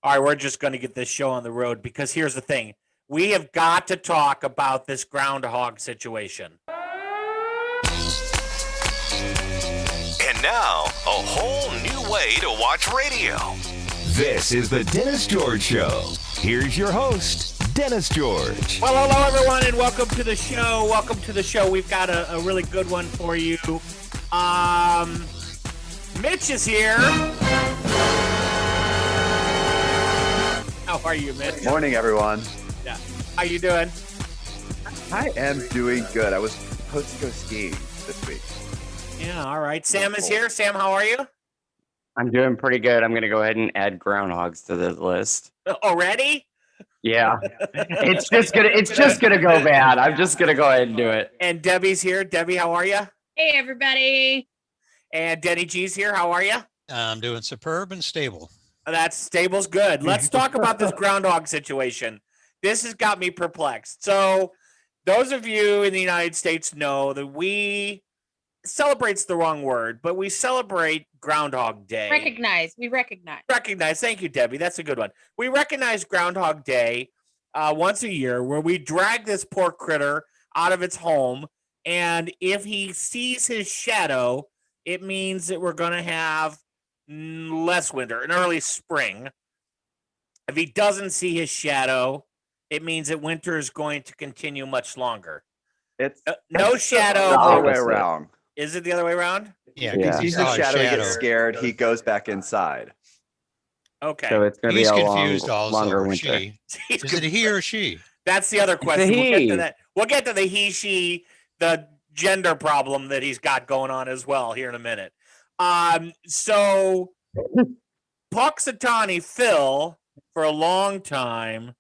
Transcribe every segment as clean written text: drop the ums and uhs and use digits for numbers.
all right, we're just going to get this show on the road because here's the thing. We have got to talk about this groundhog situation. And now, a whole new way to watch radio. This is the Dennis George Show. Here's your host, Dennis George. Well, hello, everyone, and welcome to the show. Welcome to the show. We've got a really good one for you. Mitch is here. How are you, Mitch? Morning, everyone. Yeah. How you doing? I am doing good. I was supposed to go skiing this week. Yeah, all right. Sam is here. Sam, how are you? I'm doing pretty good. I'm going to go ahead and add groundhogs to the list. Already? Yeah. It's just gonna go bad. I'm just going to go ahead and do it. And Debbie's here. Debbie, how are you? Hey, everybody. And Denny G's here. How are you? I'm doing superb and stable. That's stable's good. Let's talk about this groundhog situation. This has got me perplexed. So those of you in the United States know that we celebrate's the wrong word, but we celebrate Groundhog Day. We recognize. Recognize. Thank you, Debbie. That's a good one. We recognize Groundhog Day once a year where we drag this poor critter out of its home. And if he sees his shadow, it means that we're going to have less winter, an early spring. If he doesn't see his shadow, it means that winter is going to continue much longer. It's no shadow. the other way around. Is it the other way around? Yeah, He sees the Oh, shadow, he gets scared, he goes back inside. Okay. So it's going to be He's a confused longer also. winter. She. Is it he or she? That's the other question. It's a We'll get to he. that. We'll get to the he, she, the gender problem that he's got going on as well here in a minute. So Punxsutawney Phil, for a long time,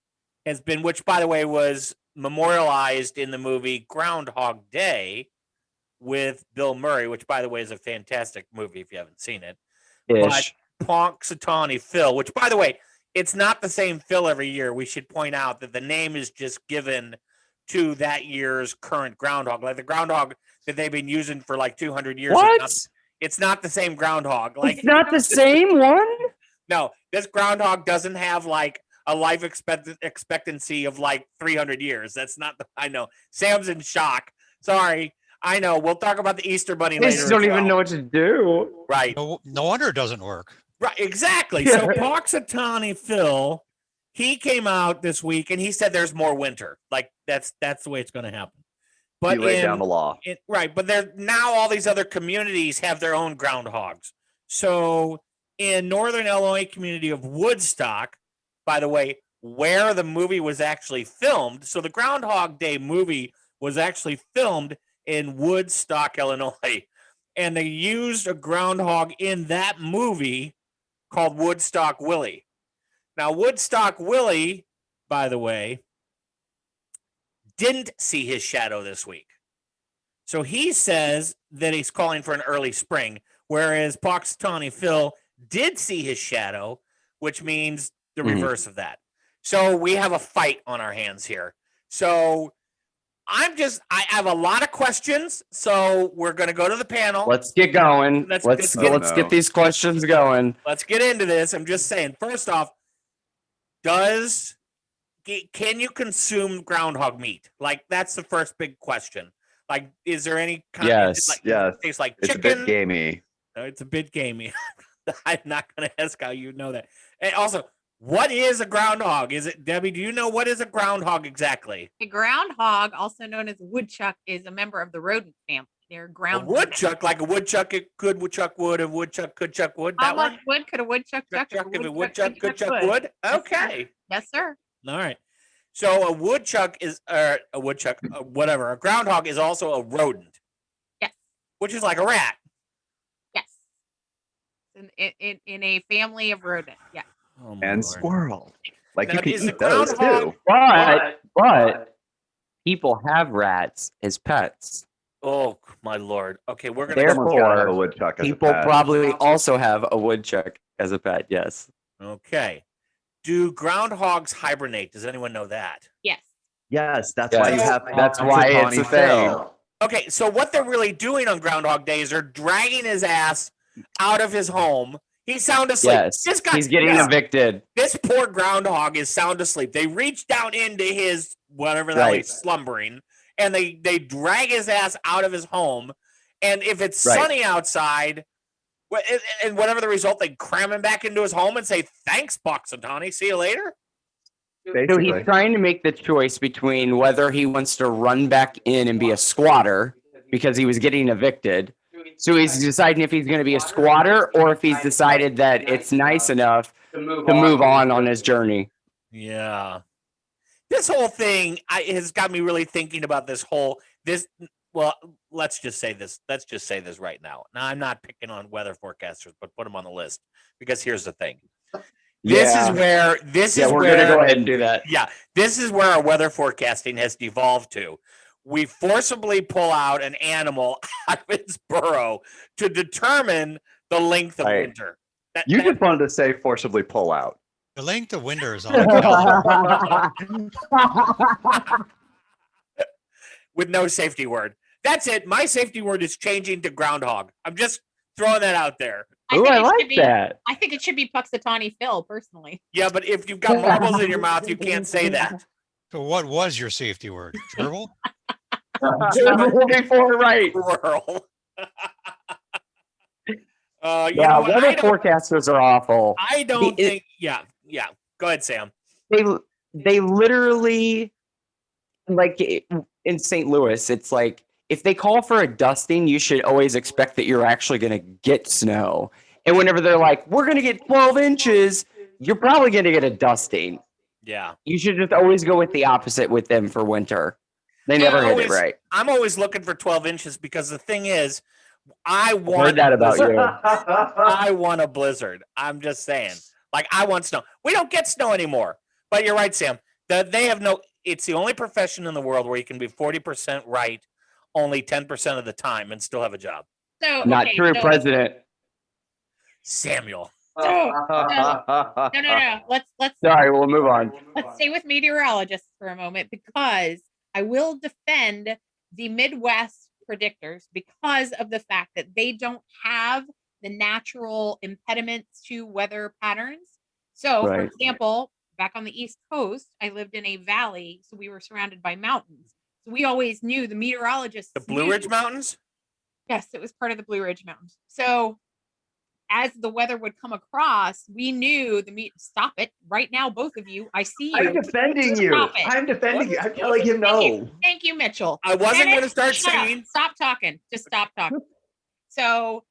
has been, which by the way was memorialized in the movie Groundhog Day with Bill Murray, which by the way is a fantastic movie if you haven't seen it. Ish. But Punxsutawney Phil, which by the way, it's not the same Phil every year. We should point out that the name is just given to that year's current groundhog, like the groundhog that they've been using for like 200 years. What? It's not the same groundhog. Like It's not the same one? no, this groundhog doesn't have like a life expectancy of like 300 years. That's not the. I know Sam's in shock. Sorry. I know. We'll talk about the Easter Bunny They later. just don't as even well. know what to do. Right. No wonder it doesn't work. Right. Exactly. So Punxsutawney Phil, he came out this week and he said there's more winter. Like that's the way it's going to happen. But He laid down the law. Right. But there now all these other communities have their own groundhogs. So in northern Illinois community of Woodstock, by the way, where the movie was actually filmed. So the Groundhog Day movie was actually filmed in Woodstock, Illinois. And they used a groundhog in that movie called Woodstock Willie. Now, Woodstock Willie, by the way, didn't see his shadow this week. So he says that he's calling for an early spring, whereas Punxsutawney Phil did see his shadow, which means the reverse of that. So we have a fight on our hands here. So I have a lot of questions. So we're going to go to the panel. Let's get going. Let's Let's get these questions going. Let's get into this. I'm just saying, first off, can you consume groundhog meat? Like, that's the first big question. Like, is there any kind Yes. of, Yes. it tastes like It's chicken? a bit gamey. It's a bit gamey. I'm not going to ask how you know that. And also, what is a groundhog? Is it, Debbie, do you know what is a groundhog exactly? A groundhog, also known as a woodchuck, is a member of the rodent family. They're A ground woodchuck, like a woodchuck, it could woodchuck wood, a woodchuck could chuck wood. How That much one? wood could a woodchuck chuck? Chuck, if a woodchuck could chuck wood? Yes, Okay. Yes, sir. All right. So a woodchuck is whatever. A groundhog is also a rodent. Yes. Which is like a rat. Yes. In a family of rodents. Yeah. Oh, my And Lord. squirrel. Like Now, you can is the eat those groundhog- too. But people have rats as pets. Oh my Lord. Okay, we're gonna Therefore, Someone's gotta have a woodchuck as a People pet. probably also have a woodchuck as a pet. Yes. Okay. Do groundhogs hibernate? Does anyone know that? Yes. Yes, that's Yes. why you have. That's why it's Punxsutawney a thing. Phil. Okay, so what they're really doing on Groundhog Day is they're dragging his ass out of his home He's sound asleep. Yes. This guy, He's getting evicted. This poor groundhog is sound asleep. They reach down into his whatever the hell he's slumbering, and they drag his ass out of his home. And if it's sunny outside, and whatever the result, they cram him back into his home and say, "Thanks, Buxatani. See you later." So he's trying to make the choice between whether he wants to run back in and be a squatter because he was getting evicted. So he's deciding if he's going to be a squatter or if he's decided that it's nice enough to move on his journey. Yeah. This whole thing has got me really thinking about well, let's just say this. Let's just say this right now. Now, I'm not picking on weather forecasters, but put them on the list because here's the thing. We're going to go ahead and do that. Yeah, this is where our weather forecasting has devolved to. We forcibly pull out an animal out of its burrow to determine the length of winter. You just wanted to say forcibly pull out. The length of winter is on the with no safety word. That's it. My safety word is changing to groundhog. I'm just throwing that out there. I like that. I think it should be Puxatawny Phil, personally. Yeah, but if you've got marbles in your mouth, you can't say that. So what was your safety word? Gerbil? Before right. Rural. Weather forecasters are awful. I don't think. Yeah. Go ahead, Sam. They literally, like in St. Louis, it's like if they call for a dusting, you should always expect that you're actually going to get snow. And whenever they're like, we're going to get 12 inches, you're probably going to get a dusting. Yeah. You should just always go with the opposite with them for winter. They never hit it right. I'm always looking for 12 inches because the thing is, I heard that about you. I want a blizzard. I'm just saying. Like, I want snow. We don't get snow anymore. But you're right, Sam. They have it's the only profession in the world where you can be 40% right only 10% of the time and still have a job. So Not true, President. Samuel. No. Let's Sorry, we'll move on. Let's stay with meteorologists for a moment because I will defend the Midwest predictors because of the fact that they don't have the natural impediments to weather patterns. So, for example, back on the East Coast, I lived in a valley, so we were surrounded by mountains. So we always knew the meteorologists. The Blue Ridge Mountains? Yes, it was part of the Blue Ridge Mountains. So as the weather would come across, we knew stop it right now, both of you. I see you. I'm defending you. I'm defending you. I'm telling him no. Thank you, Mitchell. I wasn't going to start singing. Stop talking. Just stop talking. So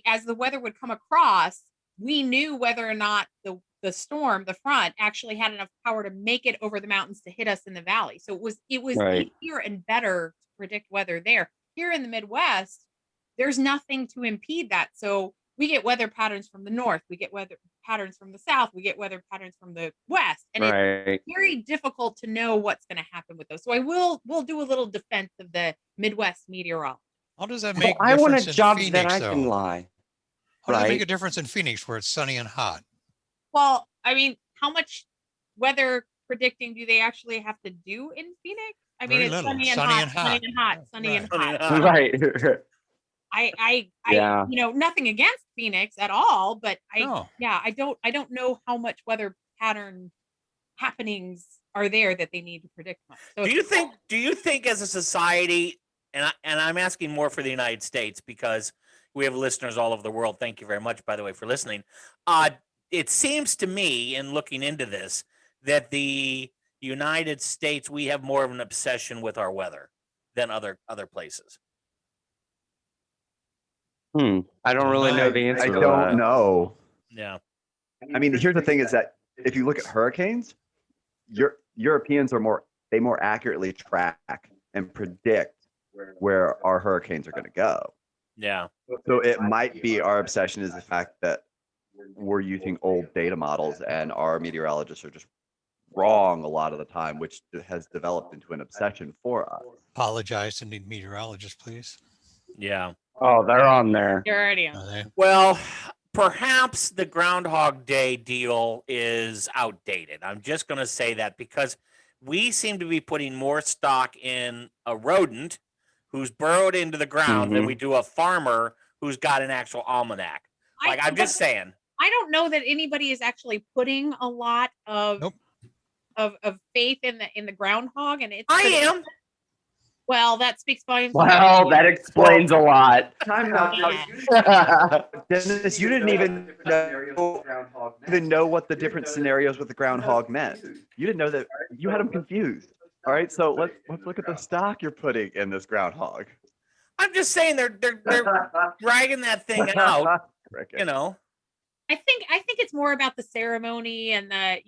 as the weather would come across, we knew whether or not the storm, the front, actually had enough power to make it over the mountains to hit us in the valley. So it was easier and better to predict weather there. Here in the Midwest, there's nothing to impede that. So we get weather patterns from the north, we get weather patterns from the south, we get weather patterns from the west, and it's very difficult to know what's going to happen with those. So we'll do a little defense of the Midwest meteorology. How does that make? I want a difference in job Phoenix, that I though? can lie. How does it make a difference in Phoenix where it's sunny and hot? Well, I mean, how much weather predicting do they actually have to do in Phoenix? I mean, Very it's little. sunny and hot. Right. I nothing against Phoenix at all, but I don't know how much weather pattern happenings are there that they need to predict much. So do you think as a society, and I'm asking more for the United States because we have listeners all over the world. Thank you very much, by the way, for listening. It seems to me, in looking into this, that the United States, we have more of an obsession with our weather than other places. I don't really know the answer. I don't know. Yeah. I mean, here's the thing: is that if you look at hurricanes, Europeans are more accurately track and predict where our hurricanes are going to go. Yeah. So it might be our obsession is the fact that we're using old data models and our meteorologists are just wrong a lot of the time, which has developed into an obsession for us. Apologize to the meteorologist, please. Yeah. Oh, they're on there. You're already on. Well, perhaps the Groundhog Day deal is outdated. I'm just going to say that because we seem to be putting more stock in a rodent who's burrowed into the ground than we do a farmer who's got an actual almanac. Like, I'm just saying. I don't know that anybody is actually putting a lot of Nope. of faith in the groundhog, and it's I pretty- am. Well, that speaks volumes. Well, that explains a lot. Time out. Yeah. Dennis, you didn't even know what the different scenarios with the groundhog meant. You didn't know that. You had them confused. All right, so let's look at the stock you're putting in this groundhog. I'm just saying they're dragging that thing out. You know. I think it's more about the ceremony and the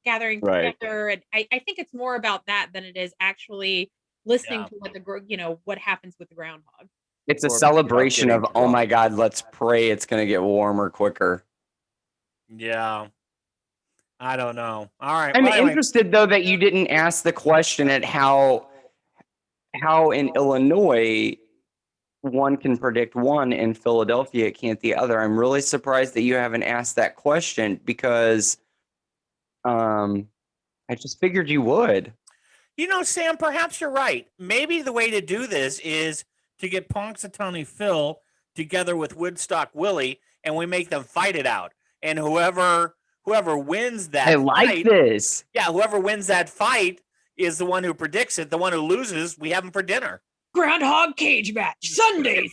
gathering Right. together, and I think it's more about that than it is actually listening Yeah. to what happens with the groundhog. It's a Or celebration getting of, oh my drunk. God, let's pray it's going to get warmer quicker. Yeah. I don't know. All right. I'm well, anyway. interested, though, that you didn't ask the question at how in Illinois one can predict one, in Philadelphia it can't the other. I'm really surprised that you haven't asked that question because I just figured you would. Sam, perhaps you're right. Maybe the way to do this is to get Punxsutawney Phil together with Woodstock Willie, and we make them fight it out. And whoever wins that I like fight, this. yeah, whoever wins that fight is the one who predicts it. The one who loses, we have him for dinner. Groundhog cage match Sunday.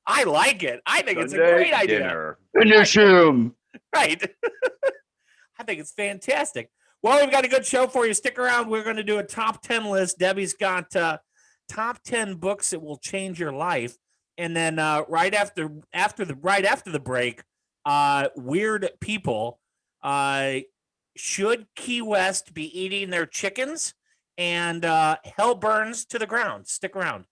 I like it. I think it's a great idea. Dinner. Finish him. Right. I think it's fantastic. Well, we've got a good show for you. Stick around. We're going to do a top 10 list. Debbie's got top 10 books that will change your life. And then right after the break, weird people. Should Key West be eating their chickens? And hell burns to the ground. Stick around.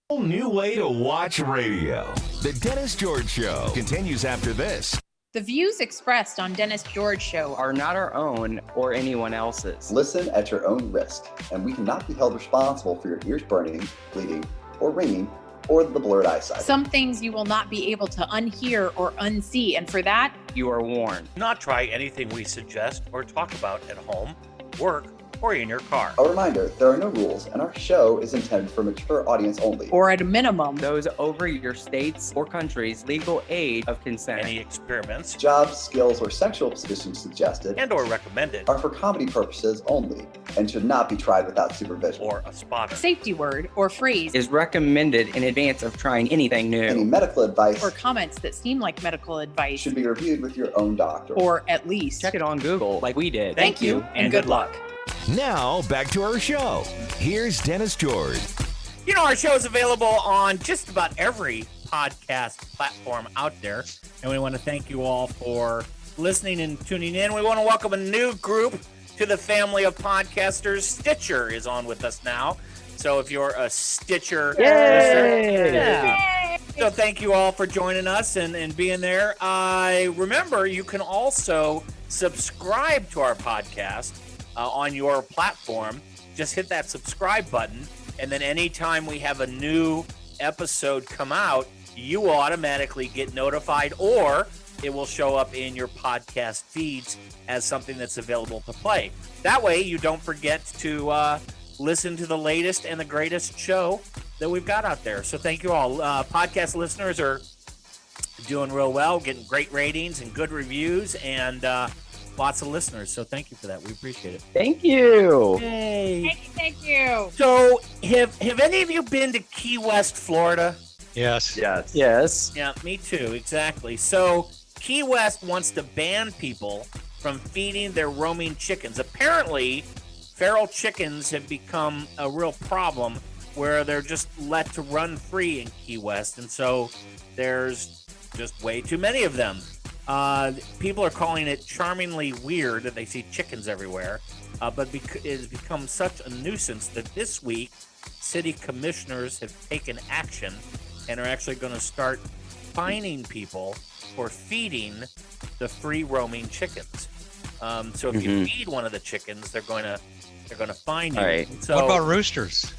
Whole new way to watch radio. The Dennis George Show continues after this. The views expressed on Dennis George Show Are not our own or anyone else's. Listen at your own risk, and we cannot be held responsible for your ears burning, bleeding, or ringing, or the blurred eyesight. some things you will not be able to unhear or unsee, and for that, You are warned. Not try anything we suggest or talk about at home, work, or in your car. A reminder, there are no rules, and our show is intended for mature audience only. or at a minimum, Those over your state's or country's legal age of consent. Any experiments Jobs, skills, or sexual positions suggested and or recommended are for comedy purposes only and should not be tried without supervision. or a spotter. safety word or phrase, Is recommended in advance of trying anything Any new. medical advice or comments that seem like medical advice, should be reviewed with your own doctor. or at least. Check it on Google like we did. Thank you and good luck. Now, back to our show. Here's Dennis George. Our show is available on just about every podcast platform out there. And we want to thank you all for listening and tuning in. We want to welcome a new group to the family of podcasters. Stitcher is on with us now. So if you're a Stitcher listener, yeah. So thank you all for joining us and being there. Remember, you can also subscribe to our podcast on your platform. Just hit that subscribe button, and then anytime we have a new episode come out, you will automatically get notified, or it will show up in your podcast feeds as something that's available to play. That way, you don't forget to listen to the latest and the greatest show that we've got out there. So thank you all. Podcast listeners are doing real well, getting great ratings and good reviews, and lots of listeners. So thank you for that. We appreciate it. Thank you. Yay. Thank you. So have any of you been to Key West, Florida? Yes. Yes. Yes. Yeah, me too. Exactly. So Key West wants to ban people from feeding their roaming chickens. Apparently, feral chickens have become a real problem where they're just let to run free in Key West. And so there's just way too many of them. People are calling it charmingly weird that they see chickens everywhere. But it has become such a nuisance that this week, city commissioners have taken action and are actually going to start fining people for feeding the free roaming chickens. So if you feed one of the chickens, they're going to fine you. All right. So What about roosters?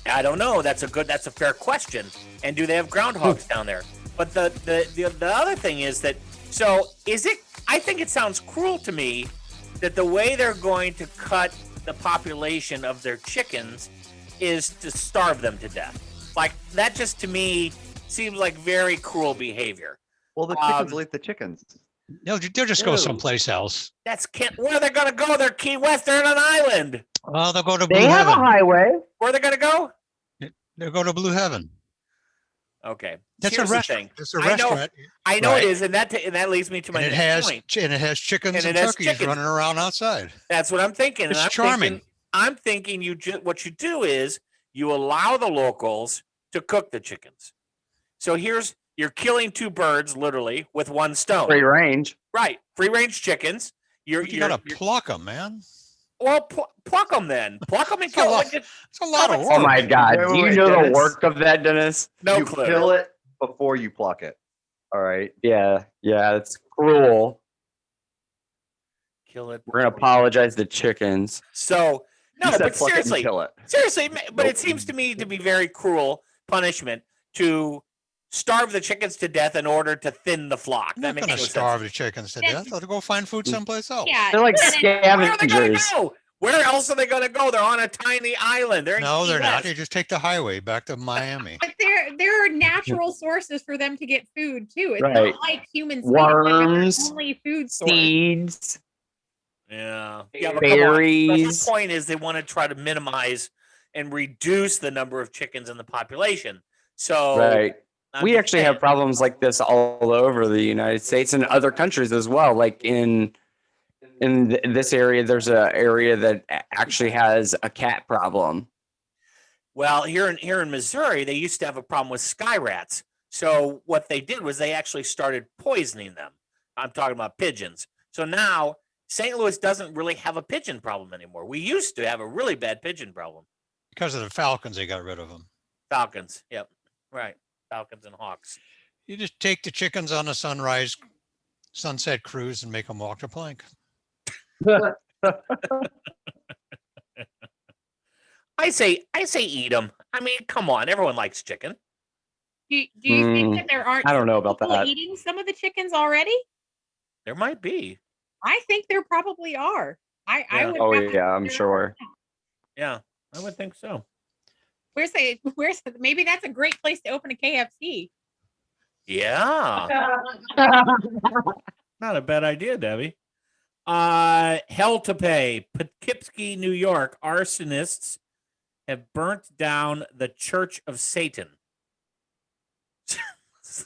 I don't know. That's a fair question. And do they have groundhogs down there? But the other thing is that, so is it, I think it sounds cruel to me that the way they're going to cut the population of their chickens is to starve them to death. Like, that just to me seems like very cruel behavior. Well, the chickens Um, will eat the chickens. They'll just go Dude. someplace else. That's where they're gonna go. They're Key West. They're on an island. Well, they'll go to They Blue have a Heaven. highway. Where are they gonna go? They'll go to Blue Heaven. Okay. That's Here's a the restaurant. thing. It's a I know, restaurant. I know Right. it is, and that leads me to my And it next has point. and it has chickens And and, it has turkeys chickens. running around outside. That's what I'm thinking. And It's I'm charming. thinking what you do is you allow the locals to cook the chickens. So you're killing two birds literally with one stone. Free range. Right, free range chickens. You gotta pluck them, man. Well, pluck them then. Pluck them and It's a kill lot. them. It's a lot of work. Oh my God. Wait, Do you wait, know the Dennis? work of that, Dennis? No you clue. kill it before you pluck it. All right. Yeah. It's cruel. Kill it. We're going to apologize to chickens. You So no, said but pluck it and seriously, kill it. but it seems to me to be very cruel punishment to starve the chickens to death in order to thin the flock. I'm That not makes gonna no starve sense. the chickens to Yes. death. They'll go find food someplace else. Yeah. They're like Dennis, Where are they gonna scavengers. go? Where else are they gonna go? They're on a tiny island. They're in No, Key they're not. West. They just take the highway back to Miami. But there are natural sources for them to get food too. It's Right. not like humans feeding them as their Worms, only food source. Seeds, Yeah. Yeah, but come on. The berries. point is they want to try to minimize and reduce the number of chickens in the population. So Right. I'm We just actually saying, have problems like this all over the United States and other countries as well. Like in this area, there's a area that actually has a cat problem. well, here in Missouri, they used to have a problem with sky rats. So what they did was they actually started poisoning them. I'm talking about pigeons. So now St. Louis doesn't really have a pigeon problem anymore. We used to have a really bad pigeon problem. Because of the falcons, they got rid of them. Falcons. Yep. Right. Falcons and hawks. You just take the chickens on a sunset cruise and make them walk the plank. I say eat them. I mean, come on. Everyone likes chicken. Do you think that there aren't I don't know about people that. eating some of the chickens already? There might be. I think there probably are. I Yeah. would. Oh, definitely yeah, I'm there sure. are. Yeah, I would think so. Maybe that's a great place to open a KFC. Yeah. Not a bad idea, Debbie. Hell to pay. Poughkeepsie, New York. Arsonists have burnt down the Church of Satan.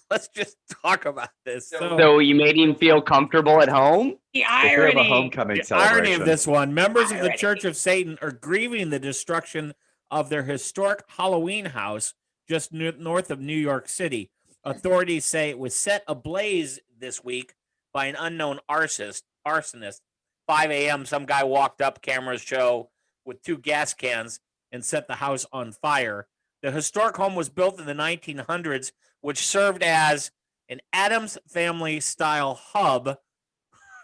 Let's just talk about this. So you made him feel comfortable at home? The If we have a irony. homecoming The celebration. irony of this one: members of the Irony. Church of Satan are grieving the destruction of their historic Halloween house just north of New York City. Authorities say it was set ablaze this week by an unknown arsonist. 5 a.m. Some guy walked up, cameras show, with 2 gas cans and set the house on fire. The historic home was built in the 1900s, which served as an Addams Family style hub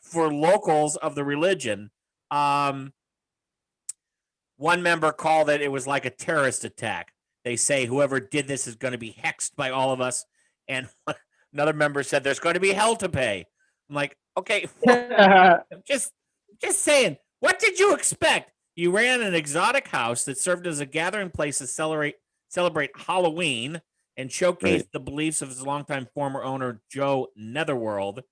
for locals of the religion. One member called it was like a terrorist attack. They say whoever did this is going to be hexed by all of us. And another member said there's going to be hell to pay. I'm like, okay, just saying, what did you expect? You ran an exotic house that served as a gathering place to celebrate Halloween and showcased Right. the beliefs of his longtime former owner, Joe Netherworld,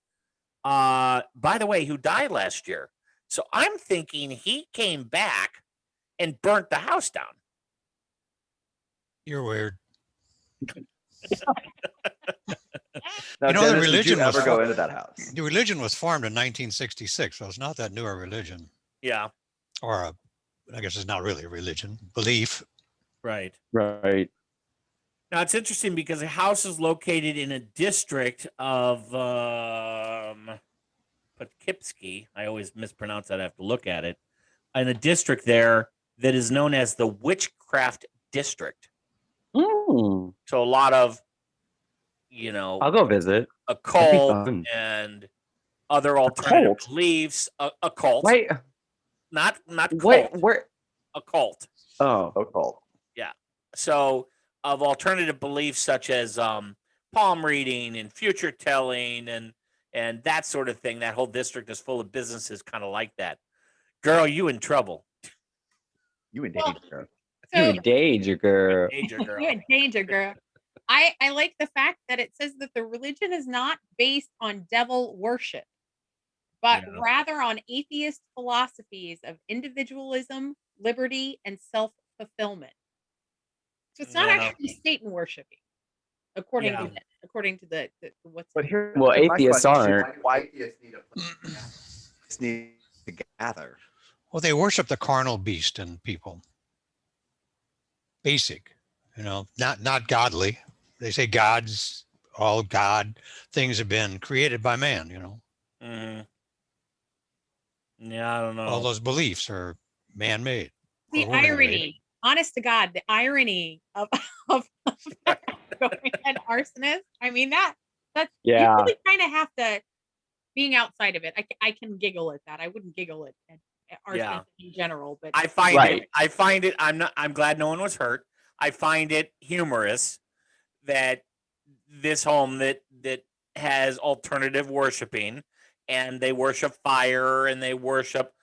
by the way, who died last year. So I'm thinking he came back and burnt the house down. You're weird. Now, You know, the Dennis, did religion you was ever go fu- into that house? The religion was formed in 1966, so it's not that new a religion. Yeah, I guess it's not really a religion, belief. right. Right. Now it's interesting because the house is located in a district of Poughkeepsie. I always mispronounce that. I have to look at it. In a district there that is known as the Witchcraft District. Mm, So a lot of, I'll go visit. occult fun. and other alternative cult? beliefs. Occult, Wait, not cult. where? Occult. Oh, Occult. So of alternative beliefs such as palm reading and future telling and that sort of thing. That whole district is full of businesses kind of like that. Girl, you in trouble. You in Well, danger. you So in danger, girl. Danger, girl. you're in danger, girl. I like the fact that it says that the religion is not based on devil worship, but Yeah. rather on atheist philosophies of individualism, liberty, and self-fulfillment. So it's not Yeah. actually Satan worshiping, according Yeah. to the what's But here, Well, here's my atheists question. aren't. Why atheists need to gather? Well, they worship the carnal beast in people. Basic, not godly. They say God's all God. Things have been created by man. Mhm. Yeah, I don't All know. those beliefs are man-made. the or woman-made. irony. Honest to God, the irony of going an arsonist. I mean that's you Yeah. really kind of have to being outside of it. I can giggle at that. I wouldn't giggle at arsonists in general, but I find Right. it. I'm glad no one was hurt. I find it humorous that this home that has alternative worshiping, and they worship fire and they worship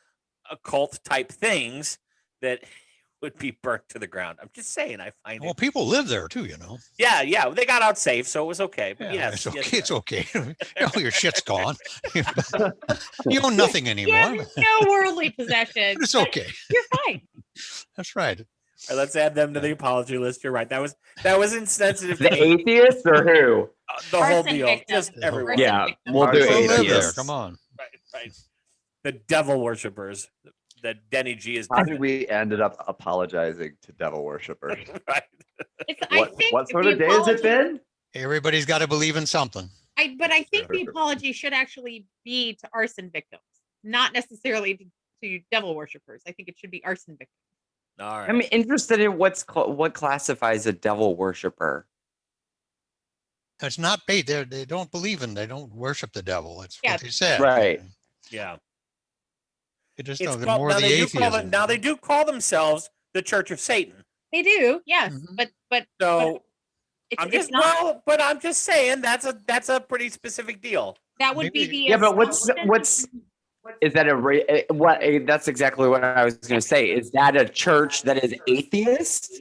occult type things that would be burnt to the ground. I'm just saying, I find Well, it. people live there too. Yeah, they got out safe, so it was okay. But Yeah, yes, it's okay. yes, It's okay. Your shit's gone. You own nothing anymore. yeah, no worldly possessions. It's okay. You're fine. That's right. All right, let's add them to the apology list. You're right. That was insensitive. The to me. atheists or who? The whole Arson deal, victim. just everyone. Arson Yeah, victim. we'll do People live there. atheists. Come on. Right. The devil worshippers that Denny G is. How did we ended up apologizing to devil worshippers? Right. What sort of day has it been? Everybody's got to believe in something. But I think the apology should actually be to arson victims, not necessarily to devil worshippers. I think it should be arson victims. All right. I'm interested in what classifies a devil worshiper. It's not bait. They don't believe in. They don't worship the devil. That's Yeah. what they said. Right. Yeah. They just It's know they're called, more now, the they do call atheism. them, now they do call themselves the Church of Satan. They do, yes, Mhm. but So it's, I'm it's just not. but I'm just saying that's a pretty specific deal. That would be Maybe- the Yeah, but what's assumption. is that that's exactly what I was going to say. Is that a church that is atheist?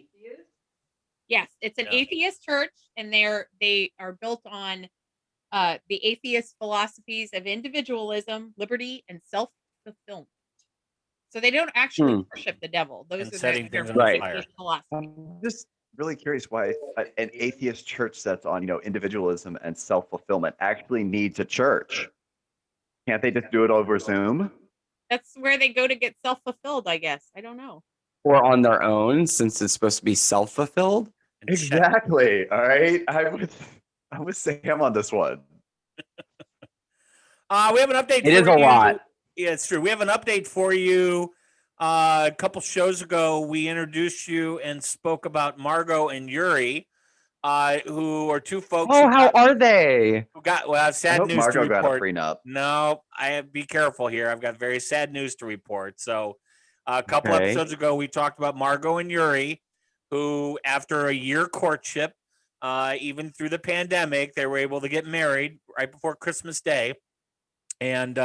Yes, it's an Yeah. atheist church, and they are built on the atheist philosophies of individualism, liberty, and self-fulfillment. So they don't actually worship the devil. Those And are setting their things on Right. fire. philosophy. I'm just really curious why an atheist church that's on, individualism and self-fulfillment actually needs a church. Can't they just do it over Zoom? That's where they go to get self-fulfilled, I guess. I don't know. Or on their own, since it's supposed to be self-fulfilled? And check- Exactly. All right. I'm with Sam on this one. We have an update. It is for a you. lot. Yeah, it's true. We have an update for you. A couple shows ago, we introduced you and spoke about Margo and Yuri, who are two folks Oh, how are they? who got I sad hope news Margo to got a report. prenup. No, be careful here. I've got very sad news to report. So, a couple Okay. episodes ago, we talked about Margo and Yuri, who, after a year courtship, even through the pandemic, they were able to get married right before Christmas Day. And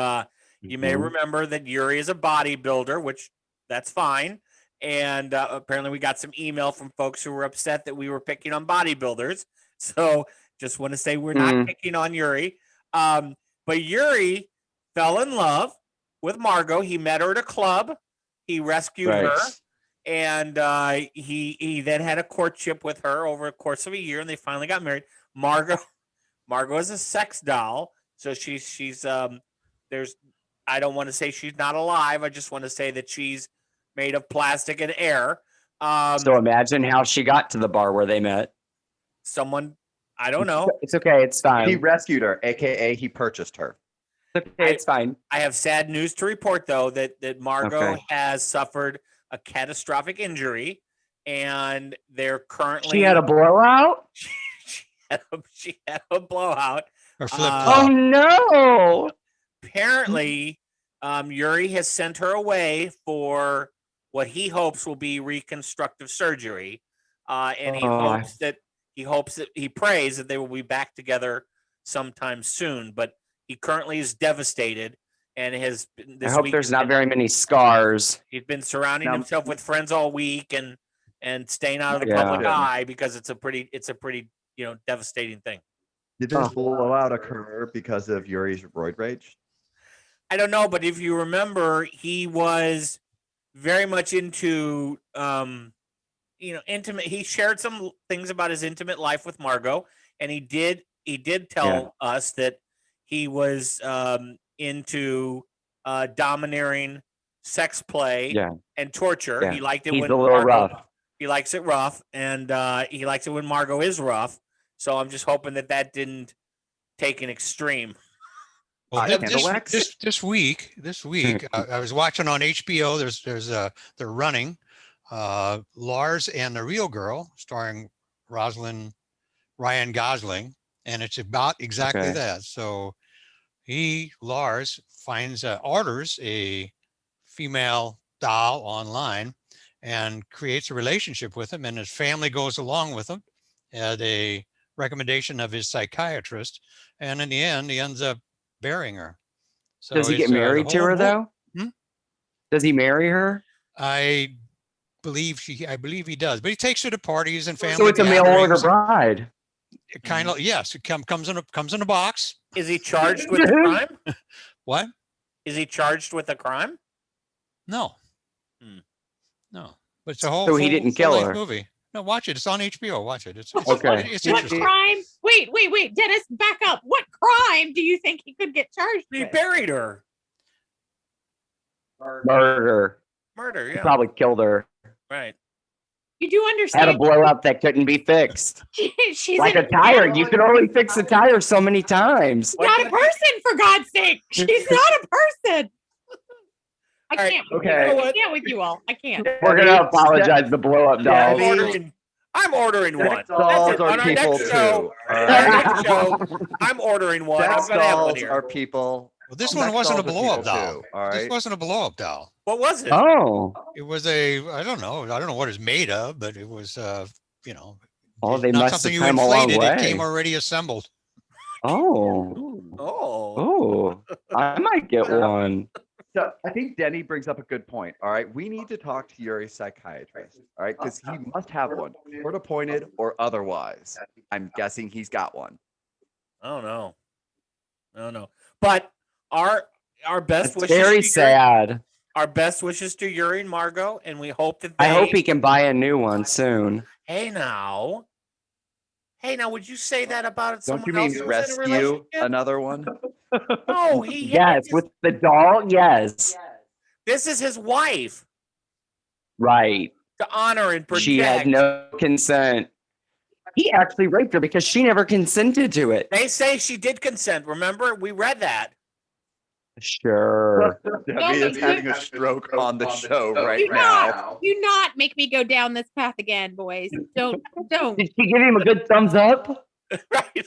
you may Mhm. remember that Yuri is a bodybuilder, which that's fine. And apparently, we got some email from folks who were upset that we were picking on bodybuilders. So, just want to say we're not picking on Yuri. But Yuri fell in love with Margo. He met her at a club. He rescued her, Right. and he then had a courtship with her over a course of a year, and they finally got married. Margo is a sex doll, so she's there's I don't want to say she's not alive. I just want to say that she's made of plastic and air. So imagine how she got to the bar where they met. Someone, I don't know. It's okay. It's fine. He rescued her, aka he purchased her. It's okay. It's fine. I have sad news to report, though, that Margo Okay. has suffered a catastrophic injury, and they're currently She had a blowout? she had a blowout. Or flip Oh, flop. no. Apparently, Yuri has sent her away for what he hopes will be reconstructive surgery, and he prays that they will be back together sometime soon. But he currently is devastated, and has I hope there's not very many scars. He's been surrounding Now- himself with friends all week and staying out of the Yeah. public eye because it's a pretty devastating thing. Did this blowout occur because of Yuri's roid rage? I don't know, but if you remember, he was very much into intimate. He shared some things about his intimate life with Margo, and he did tell us that he was into domineering sex play and torture. Yeah. He liked it He's when a little Margo, rough. he likes it rough, and he likes it when Margo is rough. So I'm just hoping that didn't take an extreme. Well, Candle wax? this week, I was watching on HBO. They're running Lars and the Real Girl, starring Ryan Gosling, and it's about exactly that. So Lars orders a female doll online and creates a relationship with him, and his family goes along with him at a recommendation of his psychiatrist, and in the end, he ends up burying her. So does he get married to her though? Does he marry her? I believe he does, but he takes her to parties and family. So it's a mail order bride. It kind of, yes. It comes in a box. Is he charged with a crime? What? Is he charged with a crime? No. Hmm. No. But it's a whole. So he didn't kill her. Movie. No, watch it. It's on HBO. Watch it. It's okay. It's What interesting. crime? Wait, Dennis, back up. What crime do you think he could get charged He with? buried her. Murder. Murder, yeah. Probably killed her. Right. You do understand? Had a blow up that couldn't be fixed. She's like a tire. You can only fix a tire so many times. not a person, for God's sake. She's not a person. I can't. Okay. I can't with you all. I can't. We're gonna apologize. The blow up dolls. I'm ordering one. Sex dolls On are our people next show, too. on our next show, I'm ordering one. I'm Sex gonna have one dolls here. are people. Well, this Sex one wasn't a dolls are blow up people doll. too, all This right? wasn't a blow up doll. What was it? Oh. It was I don't know what it's made of, but it was Oh, it's they not must something have you come a long inflated. It way. came already assembled. Oh. Oh. I might get one. So I think Denny brings up a good point. All right, we need to talk to Yuri's psychiatrist. All right, because he must have one, court appointed or otherwise. I'm guessing he's got one. I don't know. But our best It's wishes. very to sad. Our best wishes to Yuri and Margo, and we hope that I hope he can buy a new one soon. Hey now, would you say that about Don't someone you mean else who's in a rescue relationship? another one? No, Yes, with the doll. Yes. This is his wife Right. to honor and protect. She had no consent. He actually raped her because she never consented to it. They say she did consent. Remember, we read that. Sure. Debbie is having a stroke on the show right Do now. not make me go down this path again, boys. Don't. Did she give him a good thumbs up? Right.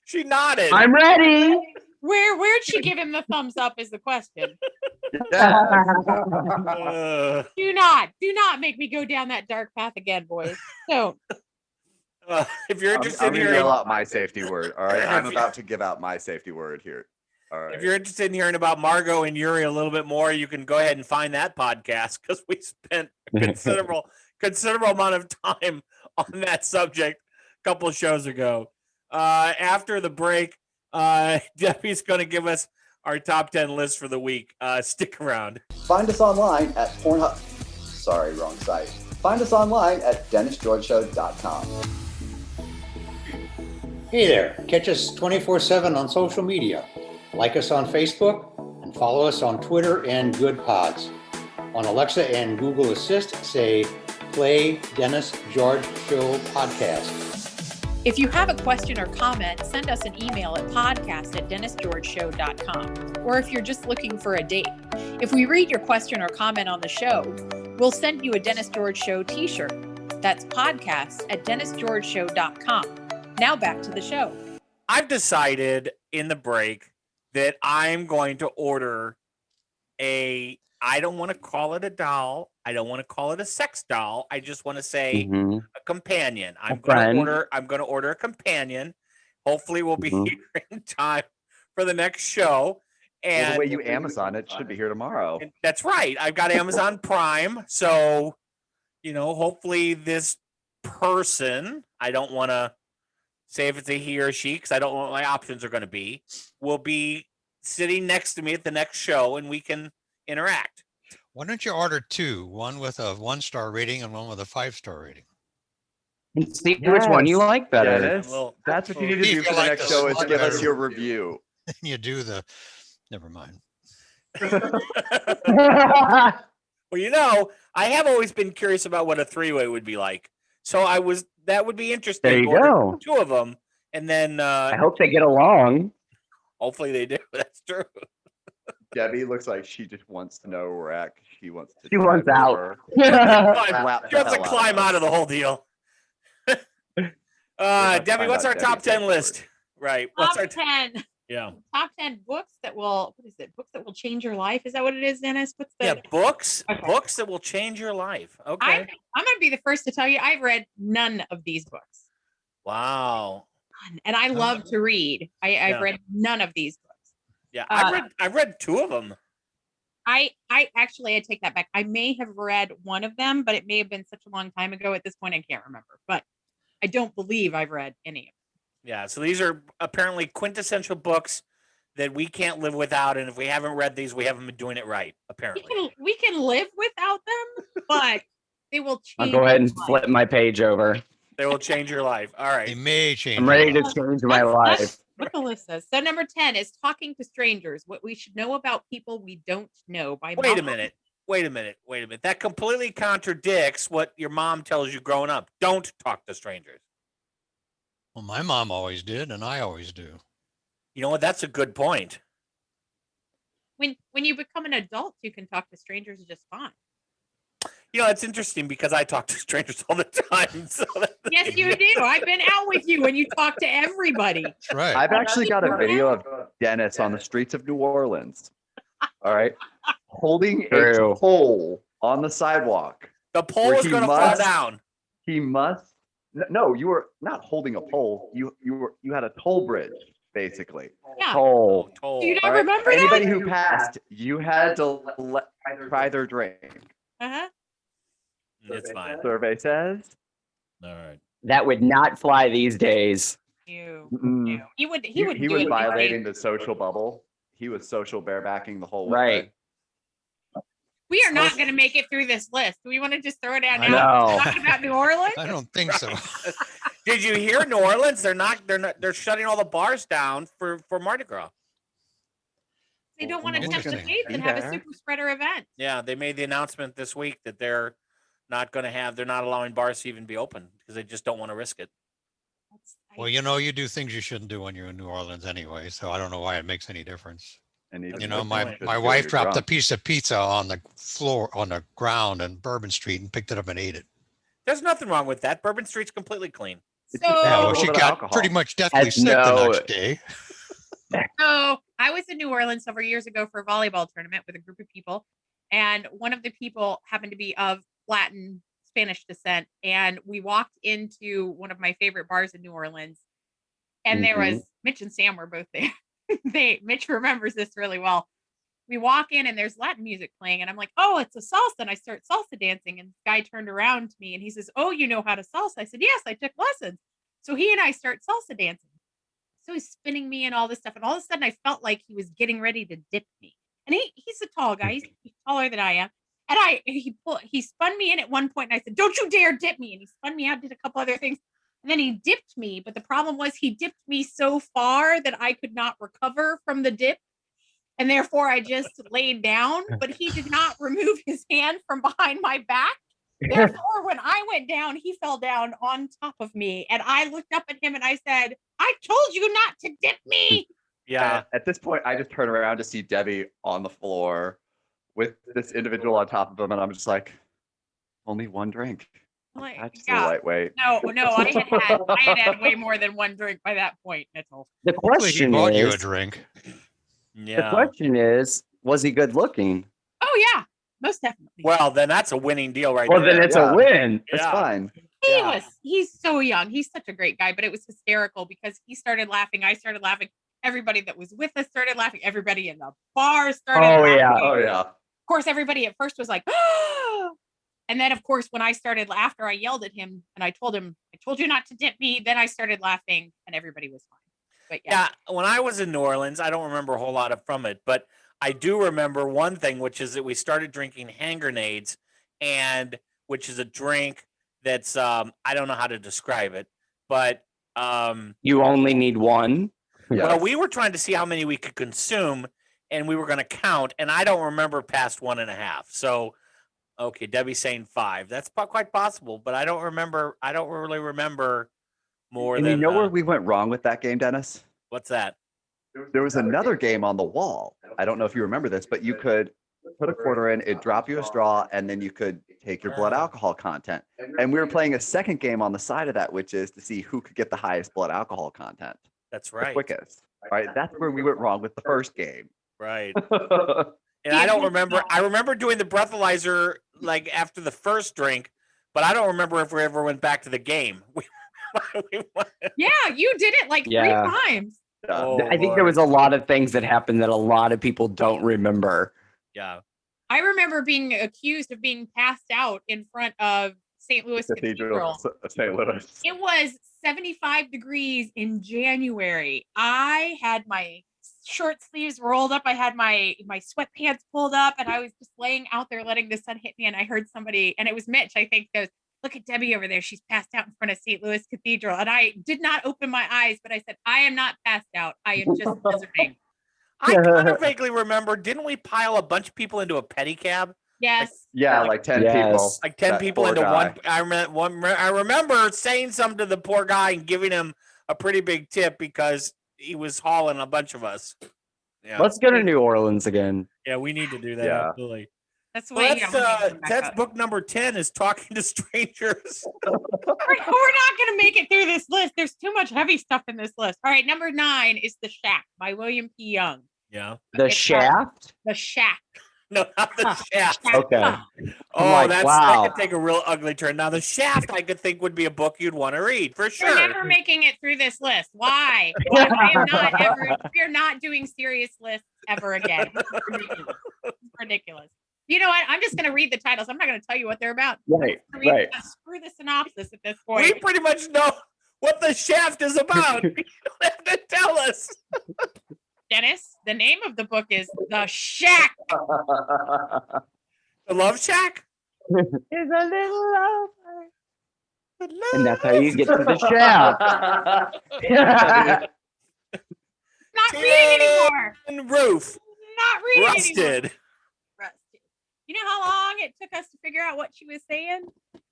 She nodded. I'm ready. Where'd she give him the thumbs up is the question. Do not make me go down that dark path again, boys. Don't. If you're interested I'm in gonna hearing, yell out my safety word. All right, I'm about to give out my safety word here. All right. if you're interested in hearing about Margo and Yuri a little bit more, you can go ahead and find that podcast because we spent a considerable amount of time on that subject a couple of shows ago. After the break, Debbie's going to give us our top 10 list for the week. Stick around. Find us online at Pornhub. Sorry, wrong site. Find us online at DennisGeorgeShow.com. Hey there, catch us 24/7 on social media. Like us on Facebook and follow us on Twitter and Good Pods. On Alexa and Google Assist, say, play Dennis George Show podcast. If you have a question or comment, send us an email at podcast@DennisGeorgeShow.com. Or if you're just looking for a date. If we read your question or comment on the show, we'll send you a Dennis George Show t-shirt. That's podcast@DennisGeorgeShow.com. Now back to the show. I've decided in the break that I'm going to order I don't want to call it a doll. I don't want to call it a sex doll. I just want to say a companion. I'm going to order a companion. Hopefully we'll be here in time for the next show. And Well, the way you Amazon it should be here tomorrow. that's right. I've got Amazon Prime. So, hopefully this person, I don't want to say if it's a he or she, because I don't know what my options are going to be, will be sitting next to me at the next show, and we can interact. Why don't you order two, one with a 1-star rating and one with a 5-star rating? And see which one you like better. Dennis, Well, that's what you need to See do if for you the like next the show is slug give us better. your review. You do the, never mind. Well, you know, I have always been curious about what a three-way would be like. So that would be interesting. There you to order go. two of them, and then I hope they get along. hopefully they do. That's true. Debbie looks like she just wants to know where we're at. 'Cause she wants to. She wants drive out. over. She wants to climb out of the whole deal. not Debbie, find what's out our top Debbie's 10 favorite list? Right. What's Top our 10. yeah. Top 10 books that will, what is it? Books that will change your life. Is that what it is, Dennis? What's the Yeah, books. Okay. Books that will change your life. Okay. I'm going to be the first to tell you, I've read none of these books. Wow. And I love to read. I've read none of these books. Yeah, I've read two of them. I take that back. I may have read one of them, but it may have been such a long time ago. At this point, I can't remember. But I don't believe I've read any of them. Yeah, so these are apparently quintessential books that we can't live without, and if we haven't read these, we haven't been doing it right. Apparently, We can live without them, but they will change. I'll go ahead and my flip my page over. they will change your life. All They right. may change. I'm ready your to life. change my That's life. what the list says. So number 10 is talking to strangers. What we should know about people we don't know. By Wait a Malcolm. minute. That completely contradicts what your mom tells you growing up. Don't talk to strangers. Well, my mom always did, and I always do. You know what? That's a good point. When you become an adult, you can talk to strangers just fine. You know, it's interesting because I talk to strangers all the time. So Yes, you do. I've been out with you and you talk to everybody. That's right. I've actually got a video of Dennis on the streets of New Orleans. All right, holding True. a pole on the sidewalk. the pole Where is he going to fall must- down. He must. No, you were not holding a pole. You had a toll bridge basically. Yeah. Oh, Toll. Do you not All right? remember Anybody that? who passed, you had to try their drink. Uh-huh. It's fine. Survey says. All right. that would not fly these days. You. Mm, He would. He would do was it violating these days. the social bubble. He was social barebacking the whole way. Right. We are not going to make it through this list. Do we want to just throw it down I now? know. Talking about New Orleans? I don't think so. Did you hear New Orleans? They're shutting all the bars down for Mardi Gras. They don't want to Well, tempt the interesting. faith and have a There. super spreader event. Yeah, they made the announcement this week that they're not allowing bars to even be open because they just don't want to risk it. Well, you do things you shouldn't do when you're in New Orleans anyway, so I don't know why it makes any difference. And even You know, if my you shouldn't my do it, wife you're dropped a drunk. piece of pizza on the floor, on the ground in Bourbon Street and picked it up and ate it. There's nothing wrong with that. Bourbon Street's completely clean. So, Yeah, Yeah, a well, little she bit of got alcohol. pretty much deathly Has sick the no- next day. So I was in New Orleans several years ago for a volleyball tournament with a group of people, and one of the people happened to be of Latin Spanish descent, and we walked into one of my favorite bars in New Orleans, and there was Mitch and Sam were both there. Mitch remembers this really well. We walk in and there's Latin music playing, and I'm like, oh, it's a salsa, and I start salsa dancing, and the guy turned around to me and he says, oh, you know how to salsa? I said, yes, I took lessons. So he and I start salsa dancing. So he's spinning me and all this stuff. And all of a sudden I felt like he was getting ready to dip me. And he's a tall guy. He's taller than I am. And he spun me in at one point and I said, don't you dare dip me. And he spun me out, did a couple other things. And then he dipped me. But the problem was he dipped me so far that I could not recover from the dip. And therefore I just laid down, but he did not remove his hand from behind my back. Therefore, when I went down, he fell down on top of me. And I looked up at him and I said, I told you not to dip me. Yeah. At this point, I just turn around to see Debbie on the floor with this individual on top of him, and I'm just like, only one drink. Like, That's yeah. the lightweight. No, I had way more than one drink by that point. Mitchell. The Hopefully he question bought you a is, drink. Yeah. was he good looking? Oh yeah, most definitely. Well, then that's a winning deal right Well, there. then it's Yeah. a win. It's fine. he's so young. He's such a great guy, but it was hysterical because he started laughing. I started laughing. Everybody that was with us started laughing. Everybody in the bar started Oh, laughing. yeah. Oh yeah. Of course, everybody at first was like, oh. And then, of course, when I started, after I yelled at him and I told him, I told you not to tip me, then I started laughing and everybody was fine. But Yeah, when I was in New Orleans, I don't remember a whole lot from it, but I do remember one thing, which is that we started drinking hand grenades, and which is a drink that's I don't know how to describe it, but You only need one. well, we were trying to see how many we could consume, and we were going to count, and I don't remember past 1.5. So, okay, Debbie's saying 5. That's quite possible, but I don't remember. I don't really remember more And than. you know where we went wrong with that game, Dennis? What's that? There was another game on the wall. I don't know if you remember this, but you could put a quarter in, it'd drop you a straw, and then you could take your blood alcohol content. And we were playing a second game on the side of that, which is to see who could get the highest blood alcohol content. That's The right. quickest. Right. That's where we went wrong with the first game. Right. And I don't remember. I remember doing the breathalyzer like after the first drink, but I don't remember if we ever went back to the game. yeah, you did it like 3 times. Oh, I think there was a lot of things that happened that a lot of people don't remember. Yeah. I remember being accused of being passed out in front of St. Louis Cathedral. St. Louis. It was 75 degrees in January. I had my short sleeves rolled up. I had my sweatpants pulled up, and I was just laying out there letting the sun hit me. And I heard somebody, and it was Mitch, I think, goes, "Look at Debbie over there. She's passed out in front of St. Louis Cathedral." And I did not open my eyes, but I said, "I am not passed out. I am just visiting." I kind of vaguely remember, didn't we pile a bunch of people into a pedicab? Yes. Like 10 people. Like 10 people into one. I remember saying something to the poor guy and giving him a pretty big tip because he was hauling a bunch of us. Yeah. Let's go to New Orleans again. Yeah, we need to do that. Yeah. Absolutely. That's the Well, way. that's book number 10 is talking to strangers. We're not going to make it through this list. There's too much heavy stuff in this list. All right, number 9 is The Shack by William P. Young. Yeah. The Shaft? The Shack. No, not the Shaft. Okay. Oh, like, that wow. could take a real ugly turn. Now, The Shaft, I could think would be a book you'd want to read for sure. We're never making it through this list. Why? I am not ever. We're not doing serious lists ever again. It's ridiculous. You know what? I'm just going to read the titles. I'm not going to tell you what they're about. Right. Screw the synopsis at this point. We pretty much know what The Shaft is about. You don't have to tell us. Dennis, the name of the book is The Shack. The Love Shack? Is a little love. And that's how you get to the shaft. Not reading anymore. And Roof. Not reading anymore. Rusted. You know how long it took us to figure out what she was saying?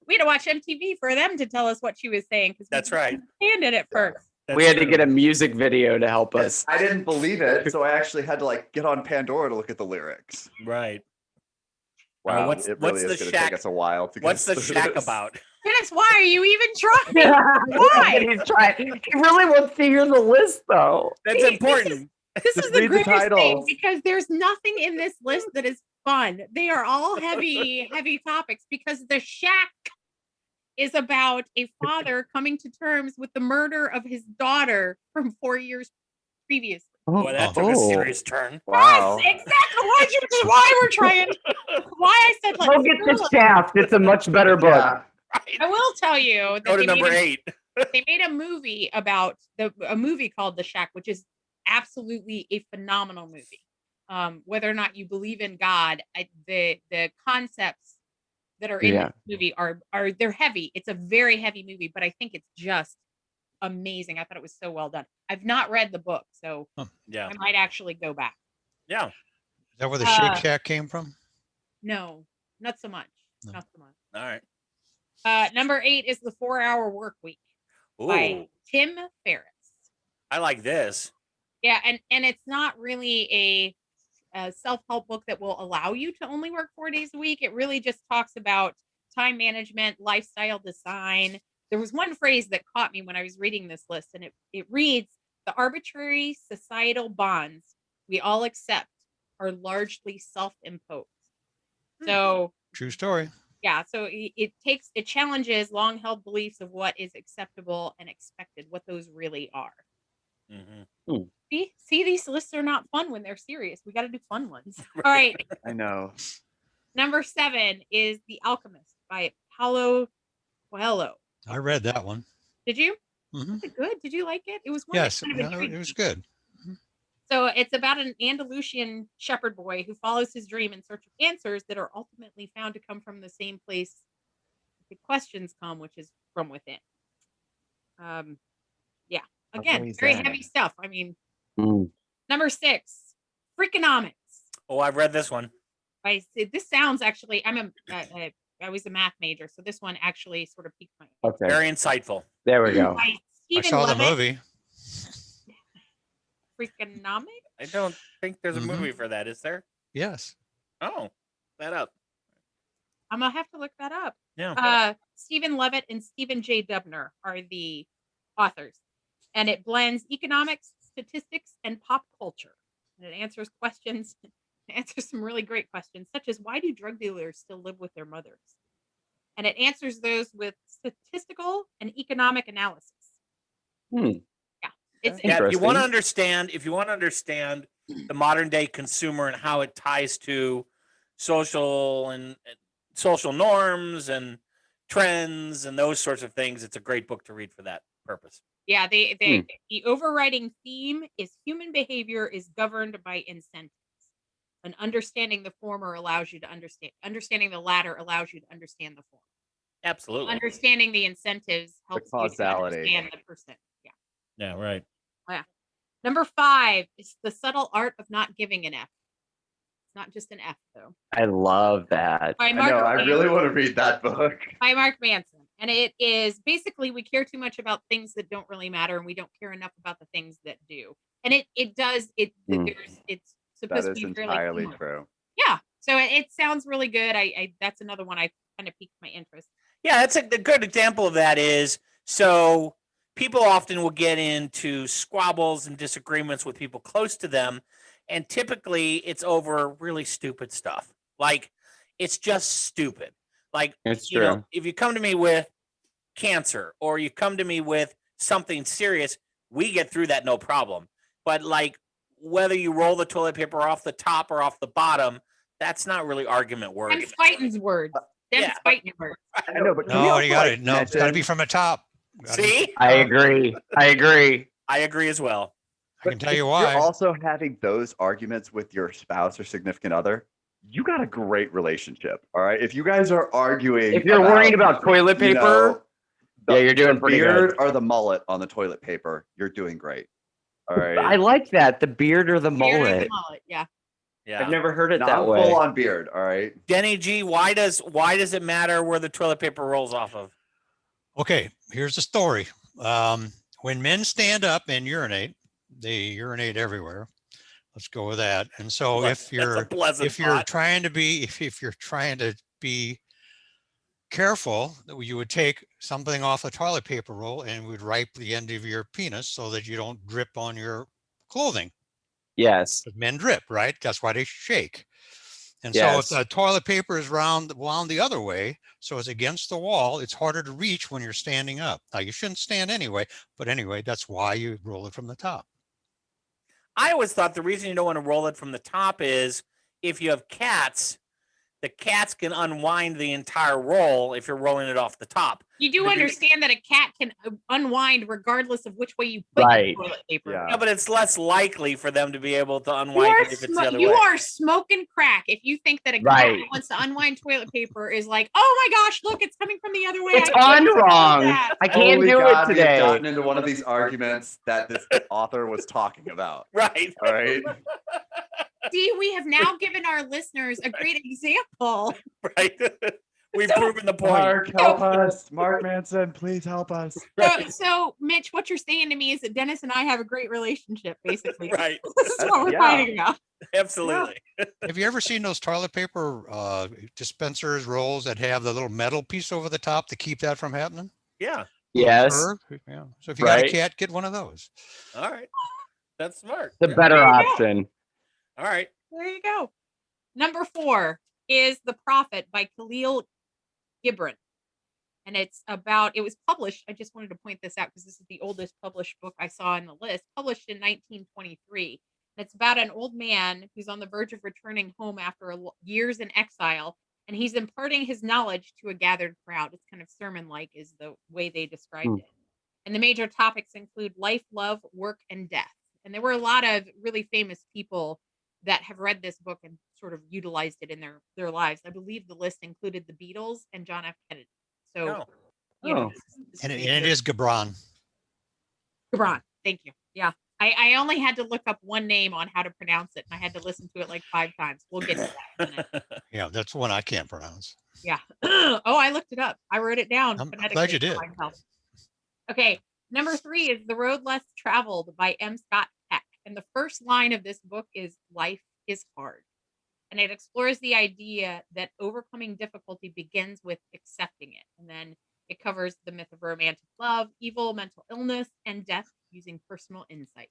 We had to watch MTV for them to tell us what she was saying. That's right. Understand it at first. We had to get a music video to help us. I didn't believe it, so I actually had to get on Pandora to look at the lyrics. Right. Wow, what's it really the is going to Shack? take us a while to get What's The through Shack this. about? Dennis, why are you even trying? Why? He's trying. He really wants to hear the list, though. That's important. This Just is the read the greatest thing titles. because there's nothing in this list that is fun. They are all heavy topics because The Shack is about a father coming to terms with the murder of his daughter from 4 years previously. Boy, that took a serious turn. Wow. Yes, exactly. Why we're trying. Why I said let's Go get The Shaft. It's a much better book. Yeah. I will tell you that Go to they number made 8. they made a movie about a movie called The Shack, which is absolutely a phenomenal movie. Whether or not you believe in God, the concepts that are in this movie are they're heavy. It's a very heavy movie, but I think it's just amazing. I thought it was so well done. I've not read the book, so Yeah. I might actually go back. Yeah. Is that where the Shake Shack came from? No, not so much. No. Not so much. All right. Number 8 is The 4-Hour Work Week by Ooh, Tim Ferriss. I like this. Yeah, and it's not really a self-help book that will allow you to only work 4 days a week. It really just talks about time management, lifestyle design. There was one phrase that caught me when I was reading this list, and it reads, "The arbitrary societal bonds we all accept are largely self-imposed." So True story. yeah, so it challenges long-held beliefs of what is acceptable and expected, what those really are. Mm-hmm. See, these lists are not fun when they're serious. We got to do fun ones. All right. I know. Number 7 is The Alchemist by Paulo Coelho. I read that one. Did you? Hmm. Was it good? Did you like it? It was one Yes, that kind of no, intrigued it was me. good. So it's about an Andalusian shepherd boy who follows his dream in search of answers that are ultimately found to come from the same place the questions come, which is from within. Yeah. Again, very heavy stuff. I mean, number 6, Freakonomics. Oh, I've read this one. This sounds actually. I was a math major, so this one actually sort of piqued my interest. Okay. Very insightful. There we go. By I Stephen saw the Levitt. movie. Freakonomics. I don't think there's a Mhm. movie for that, is there? Yes. Oh, that up. I'm gonna have to look that up. Yeah. Stephen Levitt and Stephen J. Dubner are the authors, and it blends economics, statistics, and pop culture. And it answers questions. It answers some really great questions, such as why do drug dealers still live with their mothers? And it answers those with statistical and economic analysis. Yeah, it's Yeah, if you want to Interesting. understand the modern day consumer and how it ties to social and social norms and trends and those sorts of things, it's a great book to read for that purpose. yeah. The overriding theme is human behavior is governed by incentives. And understanding the former allows you to understanding the latter allows you to understand the former. Absolutely. Understanding the incentives helps you to causality. understand the person. Yeah. Yeah, right. Yeah. Number 5 is the subtle art of not giving an F. It's not just an F though. I love that. By I know. I really want to read that book. By Mark Manson. And it is basically we care too much about things that don't really matter and we don't care enough about the things that do. And it's supposed That to is be fairly entirely humorous. true. Yeah. So it sounds really good. I that's another one I kind of piqued my interest. Yeah, that's a good example of that is so people often will get into squabbles and disagreements with people close to them. And typically it's over really stupid stuff. Like it's just stupid. Like, It's you know, true. if you come to me with cancer or you come to me with something serious, we get through that no problem. But like whether you roll the toilet paper off the top or off the bottom, that's not really argument worthy. Them's fighting words. Them's yeah. fighting words. I know, but can we No, also, you got like, it. No, it's got to be mention- from the top. See? I agree. I agree. I agree as well. I can tell you if why. You're also having those arguments with your spouse or significant other. You got a great relationship. All right. If you guys are arguing, If you're worried about toilet you paper, know, yeah, you're doing the pretty beard good. or the mullet on the toilet paper, you're doing great. All right. I like that. The beard or the Beard or the mullet. mullet. Yeah. Yeah. I've never heard it Not that way. full on beard. All right. Denny G, why does it matter where the toilet paper rolls off of? Okay, here's the story. When men stand up and urinate, they urinate everywhere. Let's go with that. And so if you're trying to be careful, you would take something off a toilet paper roll and would wipe the end of your penis so that you don't drip on your clothing. Yes. Men drip, right? That's why they shake. And so if the toilet paper is wound the other way, so it's against the wall, it's harder to reach when you're standing up. Now, you shouldn't stand anyway, but anyway, that's why you roll it from the top. I always thought the reason you don't want to roll it from the top is if you have cats, the cats can unwind the entire roll if you're rolling it off the top. You do understand that a cat can unwind regardless of which way you put the toilet paper. Yeah, but it's less likely for them to be able to unwind it if it's the other way. You are smoking crack if you think that a cat that wants to unwind toilet paper is like, oh my gosh, look, it's coming from the other way. It's on wrong. I can't do it today. We have gotten into one of these arguments that this author was talking about. Right. All right. See, we have now given our listeners a great example. Right. We've proven the point. Mark, help us. Mark Manson, please help us. So, Mitch, what you're saying to me is that Dennis and I have a great relationship, basically. Right. This is what we're fighting about. Absolutely. Yeah. Have you ever seen those toilet paper dispensers rolls that have the little metal piece over the top to keep that from happening? Yeah. Yes. Yeah. So if you got a cat, get one of those. All right. That's smart. The better option. All right. There you go. Number 4 is The Prophet by Khalil Gibran. And it was published. I just wanted to point this out because this is the oldest published book I saw on the list, published in 1923. And it's about an old man who's on the verge of returning home after years in exile. and he's imparting his knowledge to a gathered crowd. It's kind of sermon-like is the way they described it. And the major topics include life, love, work, and death. And there were a lot of really famous people that have read this book and sort of utilized it in their lives. I believe the list included the Beatles and John F. Kennedy. So, you know, this And is it is Gibran. Gibran. Thank you. Yeah. I only had to look up one name on how to pronounce it, and I had to listen to it like 5 times. We'll get to that in a minute. Yeah, that's one I can't pronounce. Yeah. Oh, I looked it up. I wrote it down. I'm phonetically glad you did. for myself. Okay. Number 3 is The Road Less Traveled by M. Scott Peck. And the first line of this book is life is hard. And it explores the idea that overcoming difficulty begins with accepting it. And then it covers the myth of romantic love, evil, mental illness, and death using personal insights.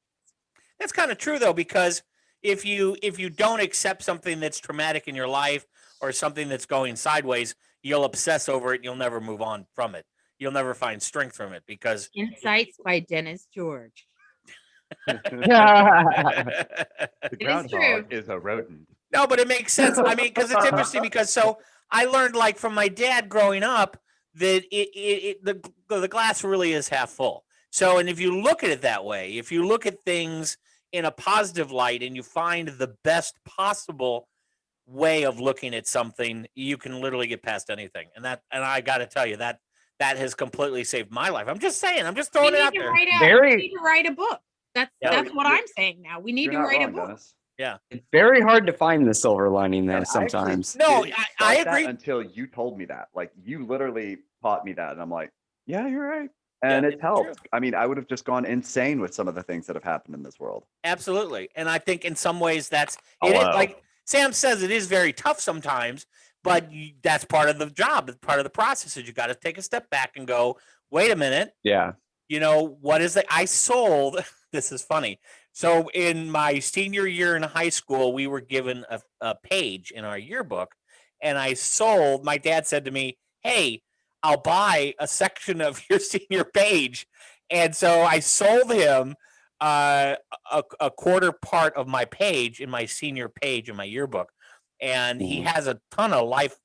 That's kind of true though, because if you don't accept something that's traumatic in your life or something that's going sideways, you'll obsess over it and you'll never move on from it. You'll never find strength from it because Insights by Dennis George. The groundhog is a rodent. No, but it makes sense. I mean, because it's interesting because so I learned like from my dad growing up that the glass really is half full. So, and if you look at it that way, if you look at things in a positive light and you find the best possible way of looking at something, you can literally get past anything. And I got to tell you that has completely saved my life. I'm just saying. I'm just throwing it out there. We need to write a book. That's what I'm saying now. We need to write a book. Dennis. Yeah. It's very hard to find the silver lining there sometimes. No, I agree. Until you told me that. Like, you literally taught me that. And I'm like, yeah, you're right. And it's helped. True. I mean, I would have just gone insane with some of the things that have happened in this world. Absolutely. And I think in some ways it is, like Sam says, it is very tough sometimes, but that's part of the job. It's part of the process is you got to take a step back and go, wait a minute. Yeah. You know, what is it? I sold, this is funny. So in my senior year in high school, we were given a page in our yearbook, and my dad said to me, hey, I'll buy a section of your senior page. And so I sold him a quarter part of my page in my senior page in my yearbook. And he has a ton of life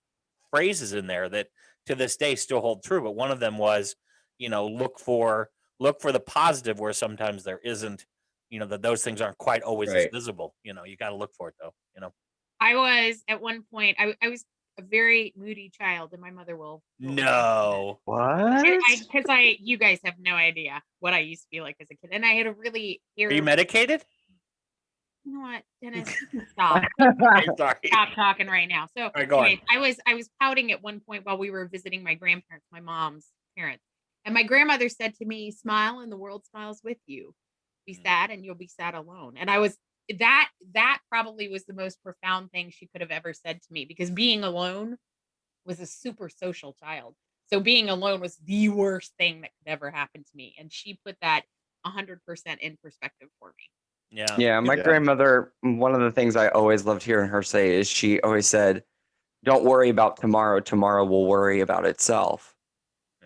phrases in there that to this day still hold true. But one of them was, you know, look for the positive where sometimes there isn't, you know, that those things aren't quite always as visible. You know, you got to look for it though, you know. I was at one point, I was a very moody child, and my mother will no. What? Because you guys have no idea what I used to be like as a kid, and I had a really Are you medicated? You know what, Dennis? Stop. Sorry. Stop talking right now. So right, go on. I was pouting at one point while we were visiting my grandparents, my mom's parents, and my grandmother said to me, "Smile, and the world smiles with you. Be sad, and you'll be sad alone." And I was. That probably was the most profound thing she could have ever said to me, because being alone was a super social child. So being alone was the worst thing that could ever happen to me. And she put that 100% in perspective for me. Yeah. Yeah. My grandmother, one of the things I always loved hearing her say is she always said, don't worry about tomorrow. Tomorrow will worry about itself.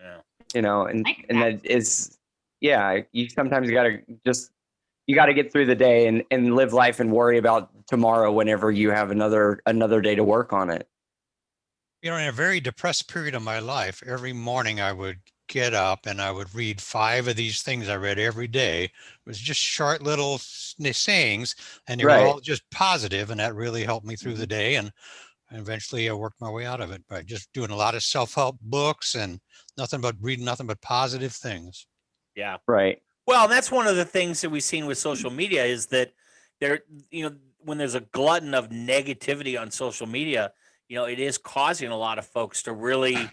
Yeah. You know, and that is, you sometimes you got to get through the day and live life and worry about tomorrow whenever you have another day to work on it. You know, in a very depressed period of my life, every morning I would get up and I would read 5 of these things I read every day. It was just short little sayings, and they were all just positive, and that really helped me through the day. And eventually I worked my way out of it by just doing a lot of self-help books and reading nothing but positive things. Yeah. Right. Well, that's one of the things that we've seen with social media is that when there's a glutton of negativity on social media, you know, it is causing a lot of folks to really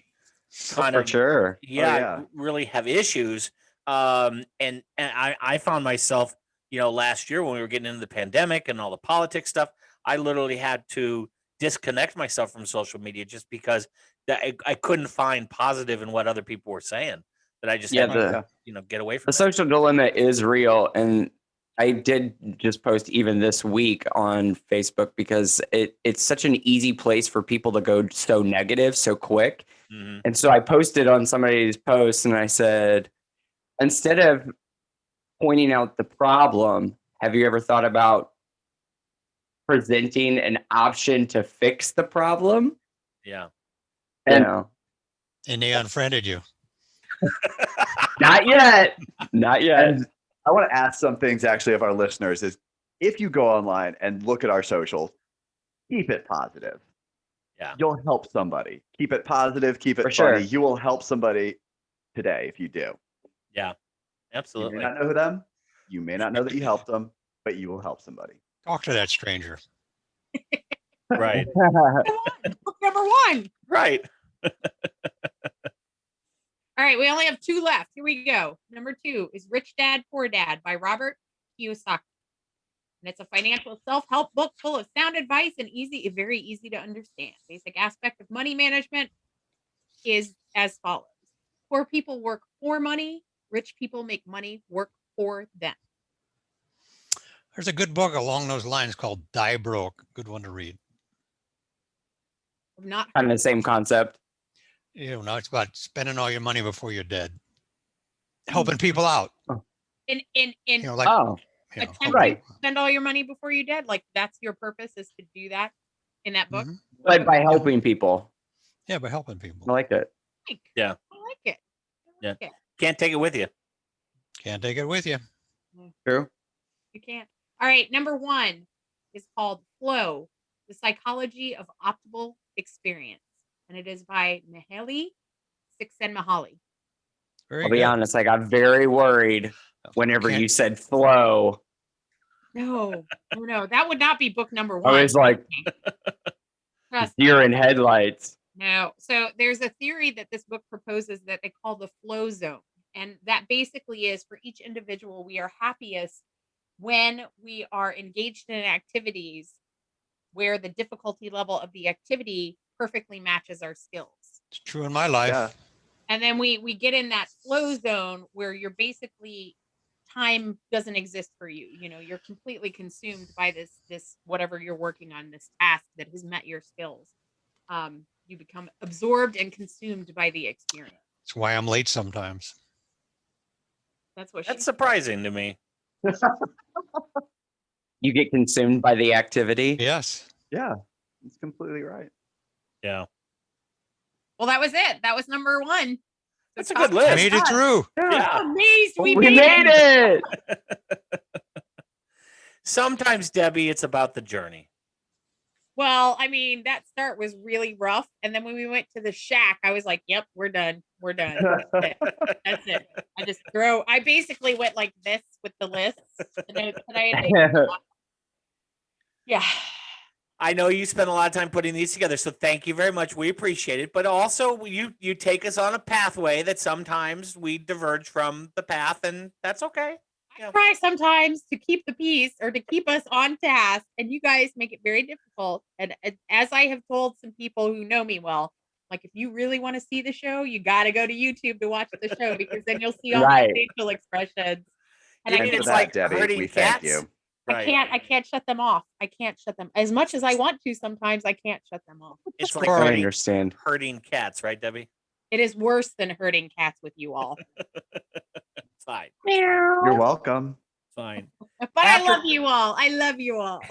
really have issues. And I found myself, you know, last year when we were getting into the pandemic and all the politics stuff, I literally had to disconnect myself from social media just because I couldn't find positive in what other people were saying. That I just had to, get away from. The social dilemma is real, and I did just post even this week on Facebook because it's such an easy place for people to go so negative so quick. Mm-hmm. And so I posted on somebody's post and I said, instead of pointing out the problem, have you ever thought about presenting an option to fix the problem? Yeah. You And- know, And they unfriended you. not yet. Not yet. And I want to ask some things actually of our listeners is if you go online and look at our socials, keep it positive. Yeah. You'll help somebody. Keep it positive, keep it For funny. sure. You will help somebody today if you do. Yeah. You Absolutely. may not know them. You may not know that you helped them, but you will help somebody. Talk to that stranger. Right. Book number 1. Right. All right, we only have 2 left. Here we go. Number 2 is Rich Dad, Poor Dad by Robert Kiyosaki. And it's a financial self-help book full of sound advice and very easy to understand. Basic aspect of money management is as follows. Poor people work for money. Rich people make money work for them. There's a good book along those lines called Die Broke. Good one to read. I've not Kind of the same concept. You know, it's about spending all your money before you're dead. Helping people out. in You know, like Oh, you know, attempting right. to spend all your money before you're dead. Like that's your purpose is to do that in that book. Mhm. But by helping people. Yeah, by helping I people. like it. Yeah. I like it. I like it. Can't take it with you. Can't take it with you. True. You can't. All right, number 1 is called Flow: The Psychology of Optimal Experience, and it is by Mihaly Csikszentmihalyi. Very I'll be good. honest. I got very worried whenever Can't- you said flow. No, that would not be book number 1. I was like, Trust deer in headlights. No. So there's a theory that this book proposes that they call the flow zone. And that basically is for each individual, we are happiest when we are engaged in activities where the difficulty level of the activity perfectly matches our skills. It's true in my life. Yeah. And then we get in that flow zone where you're basically time doesn't exist for you. You know, you're completely consumed by this whatever you're working on, this task that has met your skills. You become absorbed and consumed by the experience. That's why I'm late sometimes. That's what That's surprising to me. You get consumed by the activity. Yes. Yeah. That's completely right. Yeah. Well, that was it. That was number 1. That's a good list. Made it through. Yeah. Amazed we We made it. Sometimes, Debbie, it's about the journey. Well, I mean, that start was really rough. And then when we went to the shack, I was like, yep, we're done. We're done. That's it. That's it. I basically went like this with the lists. And then yeah. I know you spent a lot of time putting these together, so thank you very much. We appreciate it. But also, you take us on a pathway that sometimes we diverge from the path, and that's okay. I try sometimes to keep the peace or to keep us on task, and you guys make it very difficult. And as I have told some people who know me well, like if you really want to see the show, you got to go to YouTube to watch the show because then you'll see all Right. the facial expressions. And Even I if can't, it's like Debbie, herding we thank cats. you. Right. I can't shut them off. I can't shut them as much as I want to. Sometimes I can't shut them off. It's like I Right. understand. herding cats, right, Debbie? It is worse than herding cats with you all. It's fine. You're welcome. Fine. But I love you all. I love you all.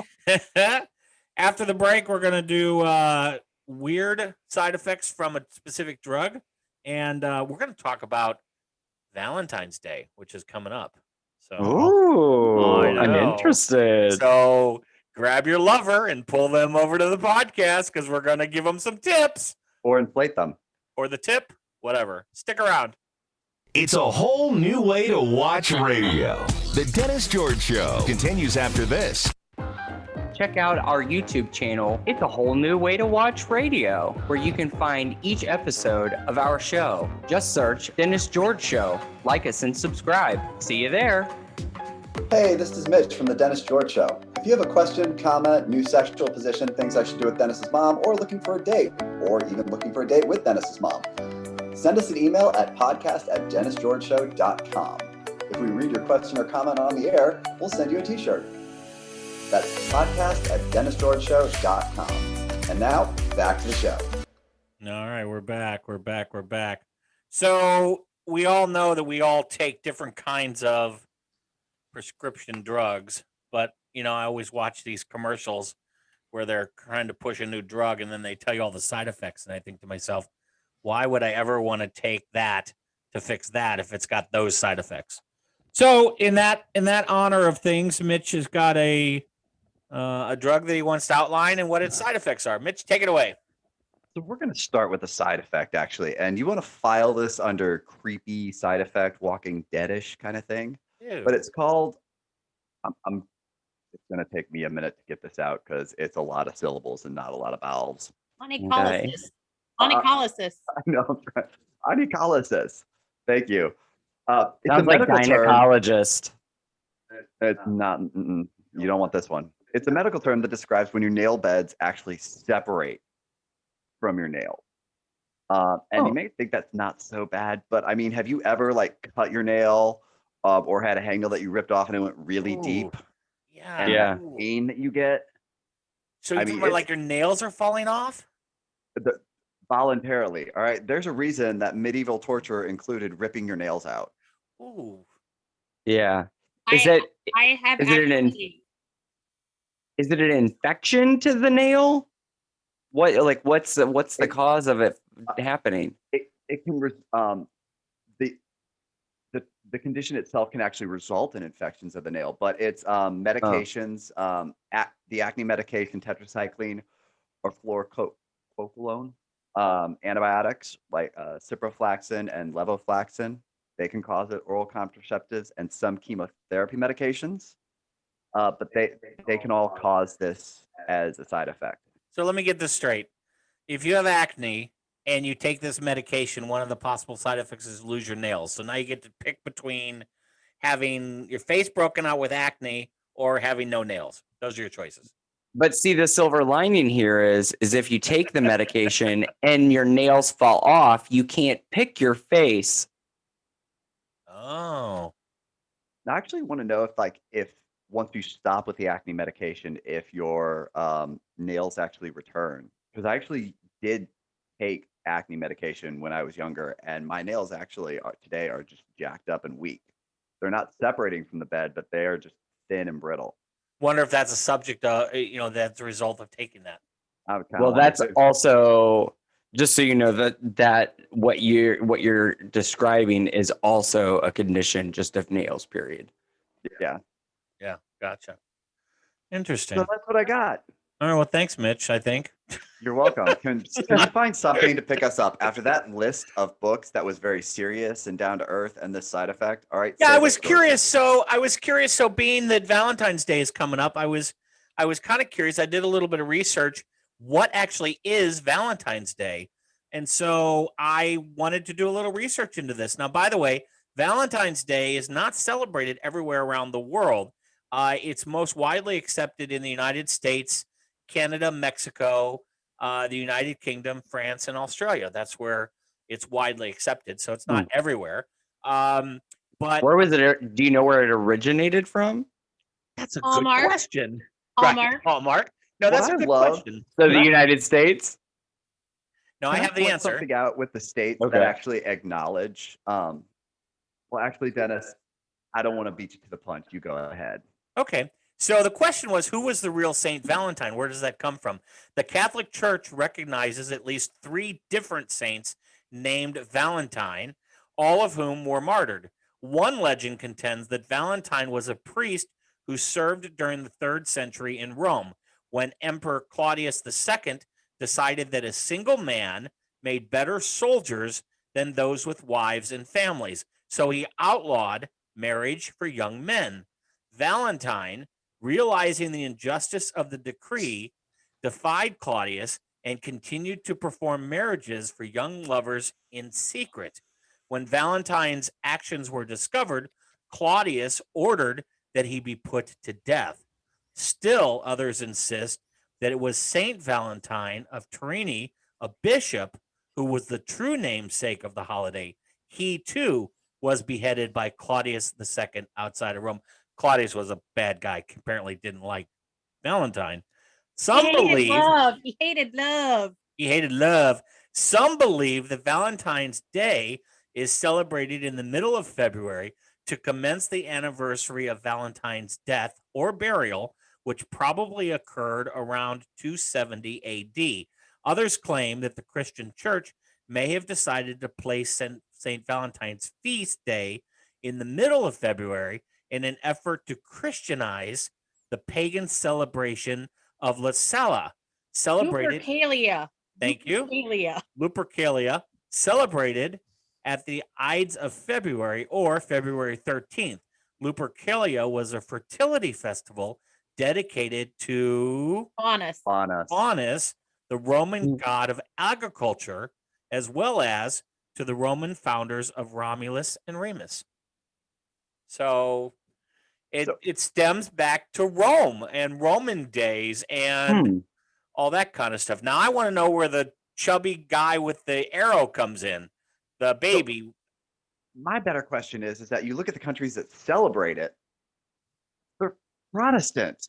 After the break, we're gonna do weird side effects from a specific drug, and we're gonna talk about Valentine's Day, which is coming up. So, Ooh, I I'm know. interested. so grab your lover and pull them over to the podcast because we're gonna give them some tips Or inflate them. or the tip, whatever. Stick around. It's a whole new way to watch radio. The Dennis George Show continues after this. Check out our YouTube channel. It's a whole new way to watch radio, where you can find each episode of our show. Just search Dennis George Show. Like us and subscribe. See you there. Hey, this is Mitch from The Dennis George Show. If you have a question, comment, new sexual position, things I should do with Dennis's mom, or looking for a date, or even looking for a date with Dennis's mom, send us an email at podcast@dennisgeorgeshow.com. If we read your question or comment on the air, we'll send you a t-shirt. That's podcast@dennisgeorgeshow.com. And now, back to the show. All right, we're back. We're back. So we all know that we all take different kinds of prescription drugs, but I always watch these commercials where they're trying to push a new drug and then they tell you all the side effects. And I think to myself, why would I ever want to take that to fix that if it's got those side effects? So in that honor of things, Mitch has got a drug that he wants to outline and what its side effects are. Mitch, take it away. So we're going to start with a side effect, actually. And you want to file this under creepy side effect, Walking Deadish kind of thing. Ew. But it's called, it's going to take me a minute to get this out because it's a lot of syllables and not a lot of vowels. Onycolysis. Onycolysis. I know. Onycolysis. Thank you. It's a Sounds like medical term. gynecologist. It's not. You don't want this one. It's a medical term that describes when your nail beds actually separate from your nail. And you may think that's not so bad, but I mean, have you ever like cut your nail or had a hangnail that you ripped off and it went really deep? Yeah. And Yeah. the pain that you get So you mean like your nails are falling off? voluntarily. All right. There's a reason that medieval torture included ripping your nails out. Ooh. Yeah. I have is it actually. Is it an infection to the nail? What's the cause of it happening? It can the condition itself can actually result in infections of the nail, but it's medications, the acne medication tetracycline or fluoroquinolone, antibiotics like ciprofloxacin and levofloxacin. They can cause it. Oral contraceptives and some chemotherapy medications, but they can all cause this as a side effect. So let me get this straight. If you have acne and you take this medication, one of the possible side effects is lose your nails. So now you get to pick between having your face broken out with acne or having no nails. Those are your choices. But see, the silver lining here is if you take the medication and your nails fall off, you can't pick your face. Oh. I actually want to know if once you stop with the acne medication, if your nails actually return. Because I actually did take acne medication when I was younger, and my nails actually today are just jacked up and weak. They're not separating from the bed, but they are just thin and brittle. Wonder if that's a subject, that's a result of taking that. Well, that's also, just so you know, that what you're describing is also a condition just of nails, period. Yeah. Yeah, gotcha. Interesting. So that's what I got. All right, well, thanks, Mitch, I think. You're welcome. Can you find something to pick us up after that list of books that was very serious and down to earth and this side effect? All right. Yeah, I was curious. So being that Valentine's Day is coming up, I was kind of curious. I did a little bit of research. What actually is Valentine's Day? And so I wanted to do a little research into this. Now, by the way, Valentine's Day is not celebrated everywhere around the world. It's most widely accepted in the United States, Canada, Mexico, the United Kingdom, France, and Australia. That's where it's widely accepted. So it's not everywhere. But where was it? Do you know where it originated from? That's a Hallmark. good question. Hallmark. Right. Hallmark. No, that's a good question. So the United States? No, I have the answer. Something out with the states that actually acknowledge. Well, actually, Dennis, I don't want to beat you to the punch. You go ahead. Okay. So the question was, who was the real St. Valentine? Where does that come from? The Catholic Church recognizes at least 3 different saints named Valentine, all of whom were martyred. One legend contends that Valentine was a priest who served during the 3rd century in Rome, when Emperor Claudius II decided that a single man made better soldiers than those with wives and families. So he outlawed marriage for young men. Valentine, realizing the injustice of the decree, defied Claudius and continued to perform marriages for young lovers in secret. When Valentine's actions were discovered, Claudius ordered that he be put to death. Still, others insist that it was St. Valentine of Turini, a bishop, who was the true namesake of the holiday. He, too, was beheaded by Claudius II outside of Rome. Claudius was a bad guy, apparently didn't like Valentine. Some believe He hated love. He hated love. Some believe that Valentine's Day is celebrated in the middle of February to commence the anniversary of Valentine's death or burial, which probably occurred around 270 AD. Others claim that the Christian church may have decided to place St. Valentine's feast day in the middle of February in an effort to Christianize the pagan celebration of La Sella, celebrated. Lupercalia. Thank you. Lupercalia. Lupercalia, celebrated at the Ides of February or February 13th. Lupercalia was a fertility festival dedicated to Faunus. Faunus, the Roman god of agriculture, as well as to the Roman founders of Romulus and Remus. So it stems back to Rome and Roman days and all that kind of stuff. Now I want to know where the chubby guy with the arrow comes in, the baby. My better question is that you look at the countries that celebrate it, they're Protestant.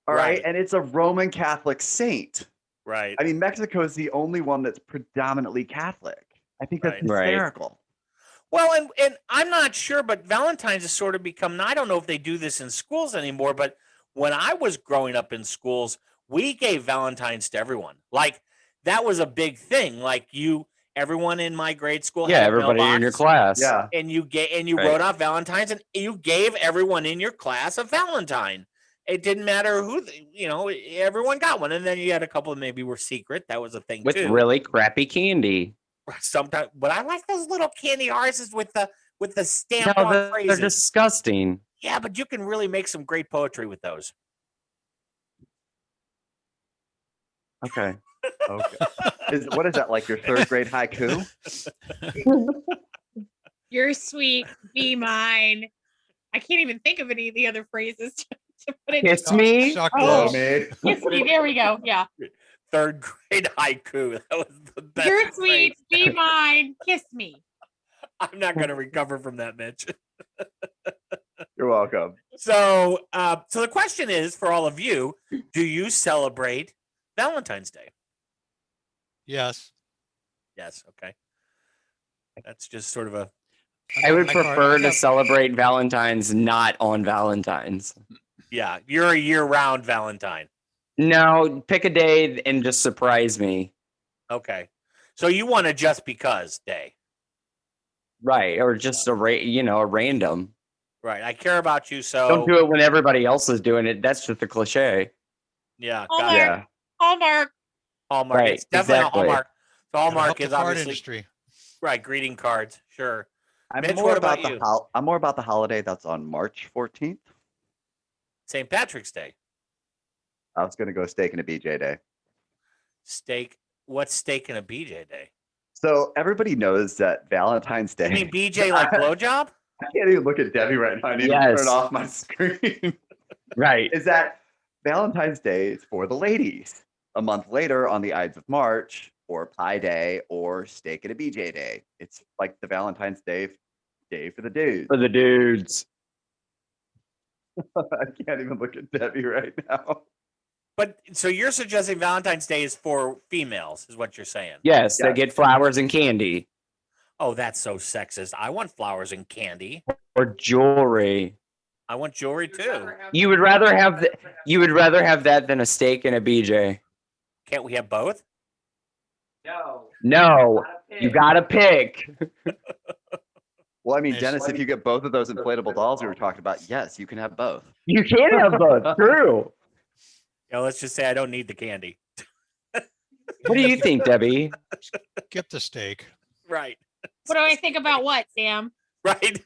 All right. And it's a Roman Catholic saint. Right. I mean, Mexico is the only one that's predominantly Catholic. I think that's hysterical. Well, and I'm not sure, but Valentine's has sort of become, I don't know if they do this in schools anymore, but when I was growing up in schools, we gave Valentine's to everyone. Like, that was a big thing. Like, everyone in my grade school had a everybody mailbox, in your class. Yeah. and you wrote out Valentine's, and you gave everyone in your class a Valentine. It didn't matter who, everyone got one. And then you had a couple that maybe were secret. That was a thing With too. really crappy candy. Sometimes, but I like those little candy hearts with the stamp on They're phrases. disgusting. Yeah, but you can really make some great poetry with those. Okay. What is that, like your third grade haiku? You're sweet, be mine. I can't even think of any of the other phrases to put it. Kiss me. Kiss me. There we go. Yeah. Third grade haiku. That was the best. You're sweet, be mine, kiss me. I'm not going to recover from that, Mitch. You're welcome. So the question is for all of you: do you celebrate Valentine's Day? Yes. Yes. Okay. That's just sort of a. I would prefer to celebrate Valentine's not on Valentine's. Yeah, you're a year-round Valentine. No, pick a day and just surprise me. Okay. So you want a just because day. Right. Or just a random. Right. I care about you, so Don't do it when everybody else is doing it. That's just a cliche. Yeah. Hallmark. Yeah. Hallmark. Hallmark. Right, It's definitely exactly. a Hallmark. So Hallmark Help the is card obviously industry. right. Greeting cards. Sure. I'm more about the holiday that's on March 14th. St. Patrick's Day. I was going to go steak and a BJ day. Steak. What's steak and a BJ day? So everybody knows that Valentine's Day. You mean BJ like blowjob? I can't even look at Debbie right now. I need to turn off my screen. Right. Is that Valentine's Day is for the ladies. A month later, on the Ides of March, or Pie Day, or Steak and a BJ Day. It's like the Valentine's Day for the dudes. For the dudes. I can't even look at Debbie right now. But so you're suggesting Valentine's Day is for females, is what you're saying? Yes, they get flowers and candy. Oh, that's so sexist. I want flowers and candy. Or jewelry. I want jewelry too. You would rather have that than a steak and a BJ. Can't we have both? No, you gotta pick. Well, I mean, Dennis, if you get both of those inflatable dolls we were talking about, yes, you can have both. You can have both. True. Yeah, let's just say I don't need the candy. What do you think, Debbie? Get the steak. Right. What do I think about what, Sam? Right.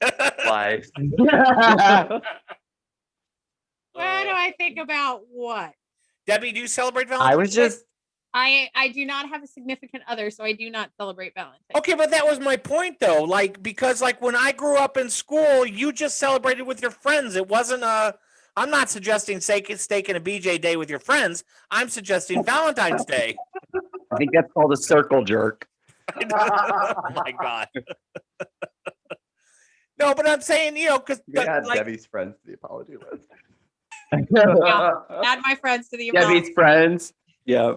Life. What do I think about what? Debbie, do you celebrate Valentine's I was Day? just I do not have a significant other, so I do not celebrate Valentine's. Okay, but that was my point though. Because when I grew up in school, you just celebrated with your friends. It wasn't I'm not suggesting steak and a BJ day with your friends. I'm suggesting Valentine's Day. I think that's called a circle jerk. Oh my God. No, but I'm saying, because add Debbie's friends to the apology list. Yeah, add my friends to the Debbie's friends. Yeah.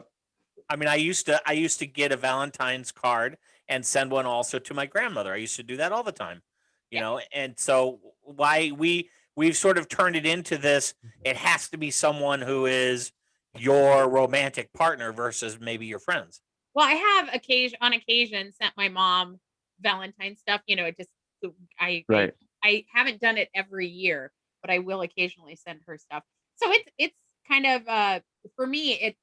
I mean, I used to get a Valentine's card and send one also to my grandmother. I used to do that all the time, and so why we we've sort of turned it into this. It has to be someone who is your romantic partner versus maybe your friends. Well, I have on occasion sent my mom Valentine stuff. It just I haven't done it every year, but I will occasionally send her stuff. So it's kind of for me, it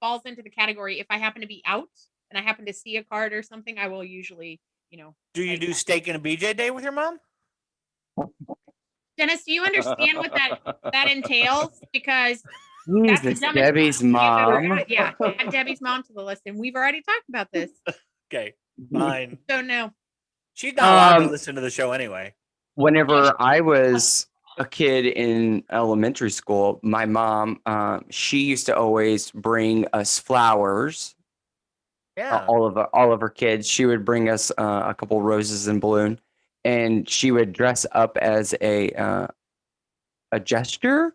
falls into the category if I happen to be out and I happen to see a card or something, I will usually, Do you do steak and a BJ day with your mom? Dennis, do you understand what that entails? Because that's the Jesus, dumbest Debbie's question we've ever mom. had. Yeah, add Debbie's mom to the list, and we've already talked about this. Okay, fine. So no. She's not allowed to listen to the show anyway. Whenever I was a kid in elementary school, my mom, she used to always bring us flowers. Yeah. All of her kids, she would bring us a couple roses and balloon, and she would dress up as a jester.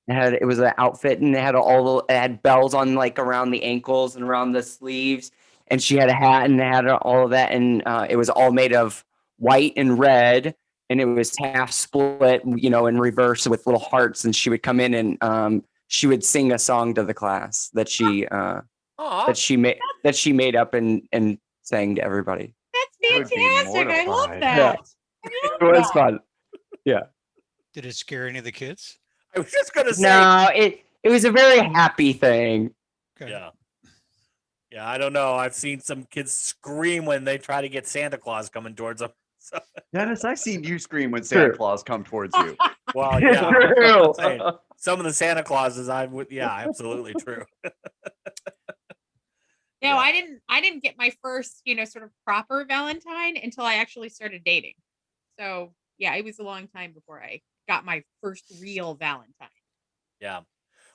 It was an outfit, and it had bells on like around the ankles and around the sleeves, and she had a hat and it had all of that, and it was all made of white and red, and it was half split, in reverse with little hearts, and she would come in and she would sing a song to the class that she made up and sang to everybody. That's fantastic. I love that. Yeah. It was fun. Yeah. Did it scare any of the kids? I was just gonna say. No, it was a very happy thing. Okay. Yeah. Yeah, I don't know. I've seen some kids scream when they try to get Santa Claus coming towards them. So. Dennis, I've seen you scream when Santa Claus come towards you. Well, yeah. True. Some of the Santa Clauses, absolutely true. No, I didn't get my first, sort of proper Valentine until I actually started dating. So yeah, it was a long time before I got my first real Valentine. Yeah.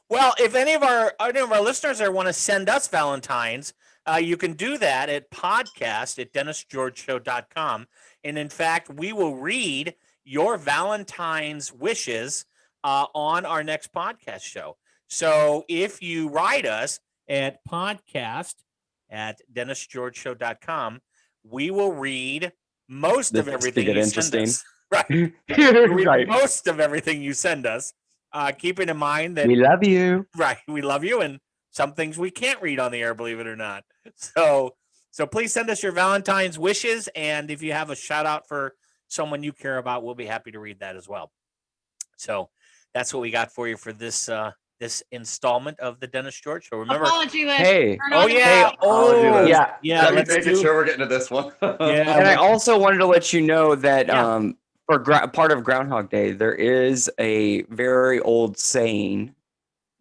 Well, if any of our listeners want to send us Valentines, you can do that at podcast@DennisGeorgeShow.com. And in fact, we will read your Valentine's wishes on our next podcast show. So if you write us at podcast@DennisGeorgeShow.com, we will read most of everything you send us. Right. Right. Most of everything you send us. Keeping in mind that we love you. Right. We love you. And some things we can't read on the air, believe it or not. So please send us your Valentine's wishes. And if you have a shout out for someone you care about, we'll be happy to read that as well. So that's what we got for you for this this installment of the Dennis George Show. Remember, apology list. Hey. Oh yeah. Oh yeah. Yeah. Let's making sure we're getting to this one. Yeah. And I also wanted to let you know that for part of Groundhog Day, there is a very old saying,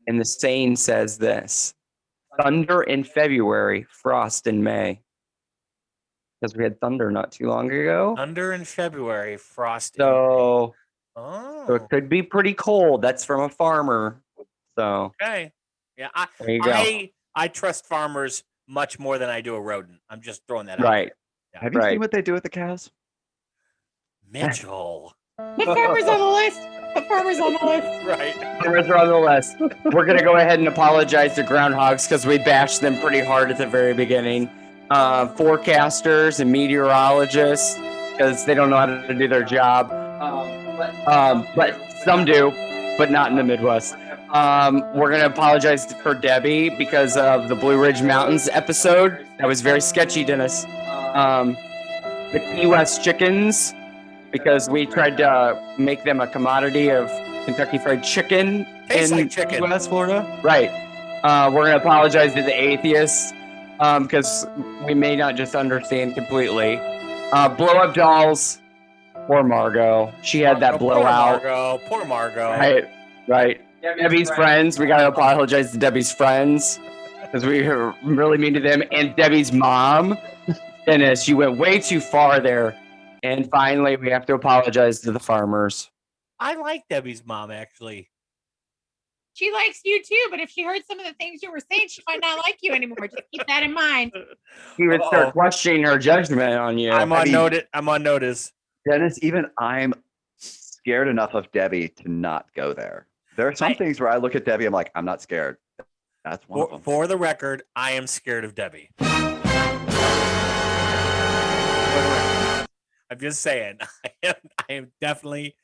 and the saying says this: thunder in February, frost in May. Because we had thunder not too long ago. Thunder in February, frost. So Oh. it could be pretty cold. That's from a farmer. So Okay. Yeah. there you go. I trust farmers much more than I do a rodent. I'm just throwing that out. Right. Have you seen what they do with the cows? Mitchell. The farmers on the list. The farmers on the list. Right. Farmers are on the list. We're going to go ahead and apologize to Groundhogs because we bashed them pretty hard at the very beginning. Forecasters and meteorologists because they don't know how to do their job. But some do, but not in the Midwest. We're going to apologize for Debbie because of the Blue Ridge Mountains episode. That was very sketchy, Dennis. The Key West chickens, because we tried to make them a commodity of Kentucky Fried Chicken Tastes in like chicken. West Florida. Right. We're going to apologize to the atheists because we may not just understand completely. Blow up dolls. Poor Margo. She had that blowout. Poor Margo. Right. Debbie's friends. We got to apologize to Debbie's friends because we were really mean to them. And Debbie's mom. Dennis, you went way too far there. And finally, we have to apologize to the farmers. I like Debbie's mom, actually. She likes you too, but if she heard some of the things you were saying, she might not like you anymore. Just keep that in mind. She would start questioning her judgment on you. I'm on notice. Dennis, even I'm scared enough of Debbie to not go there. There are some things where I look at Debbie, I'm like, I'm not scared. That's one of them. For the record, I am scared of Debbie. I'm just saying. I am definitely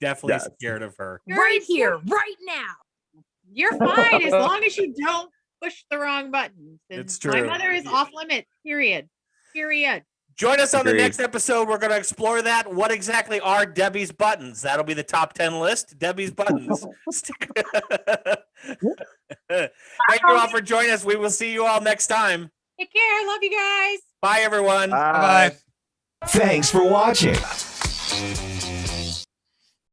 Yes. scared of her. Right here, right now. You're fine as long as you don't push the wrong buttons. And It's My true. mother is off limits. Period. Join us on the Agreed. next episode. We're going to explore that. What exactly are Debbie's buttons? That'll be the top 10 list. Debbie's buttons. Thank you all for joining us. We will see you all next time. Take care. Love you guys. Bye, everyone. Bye-bye. Thanks for watching.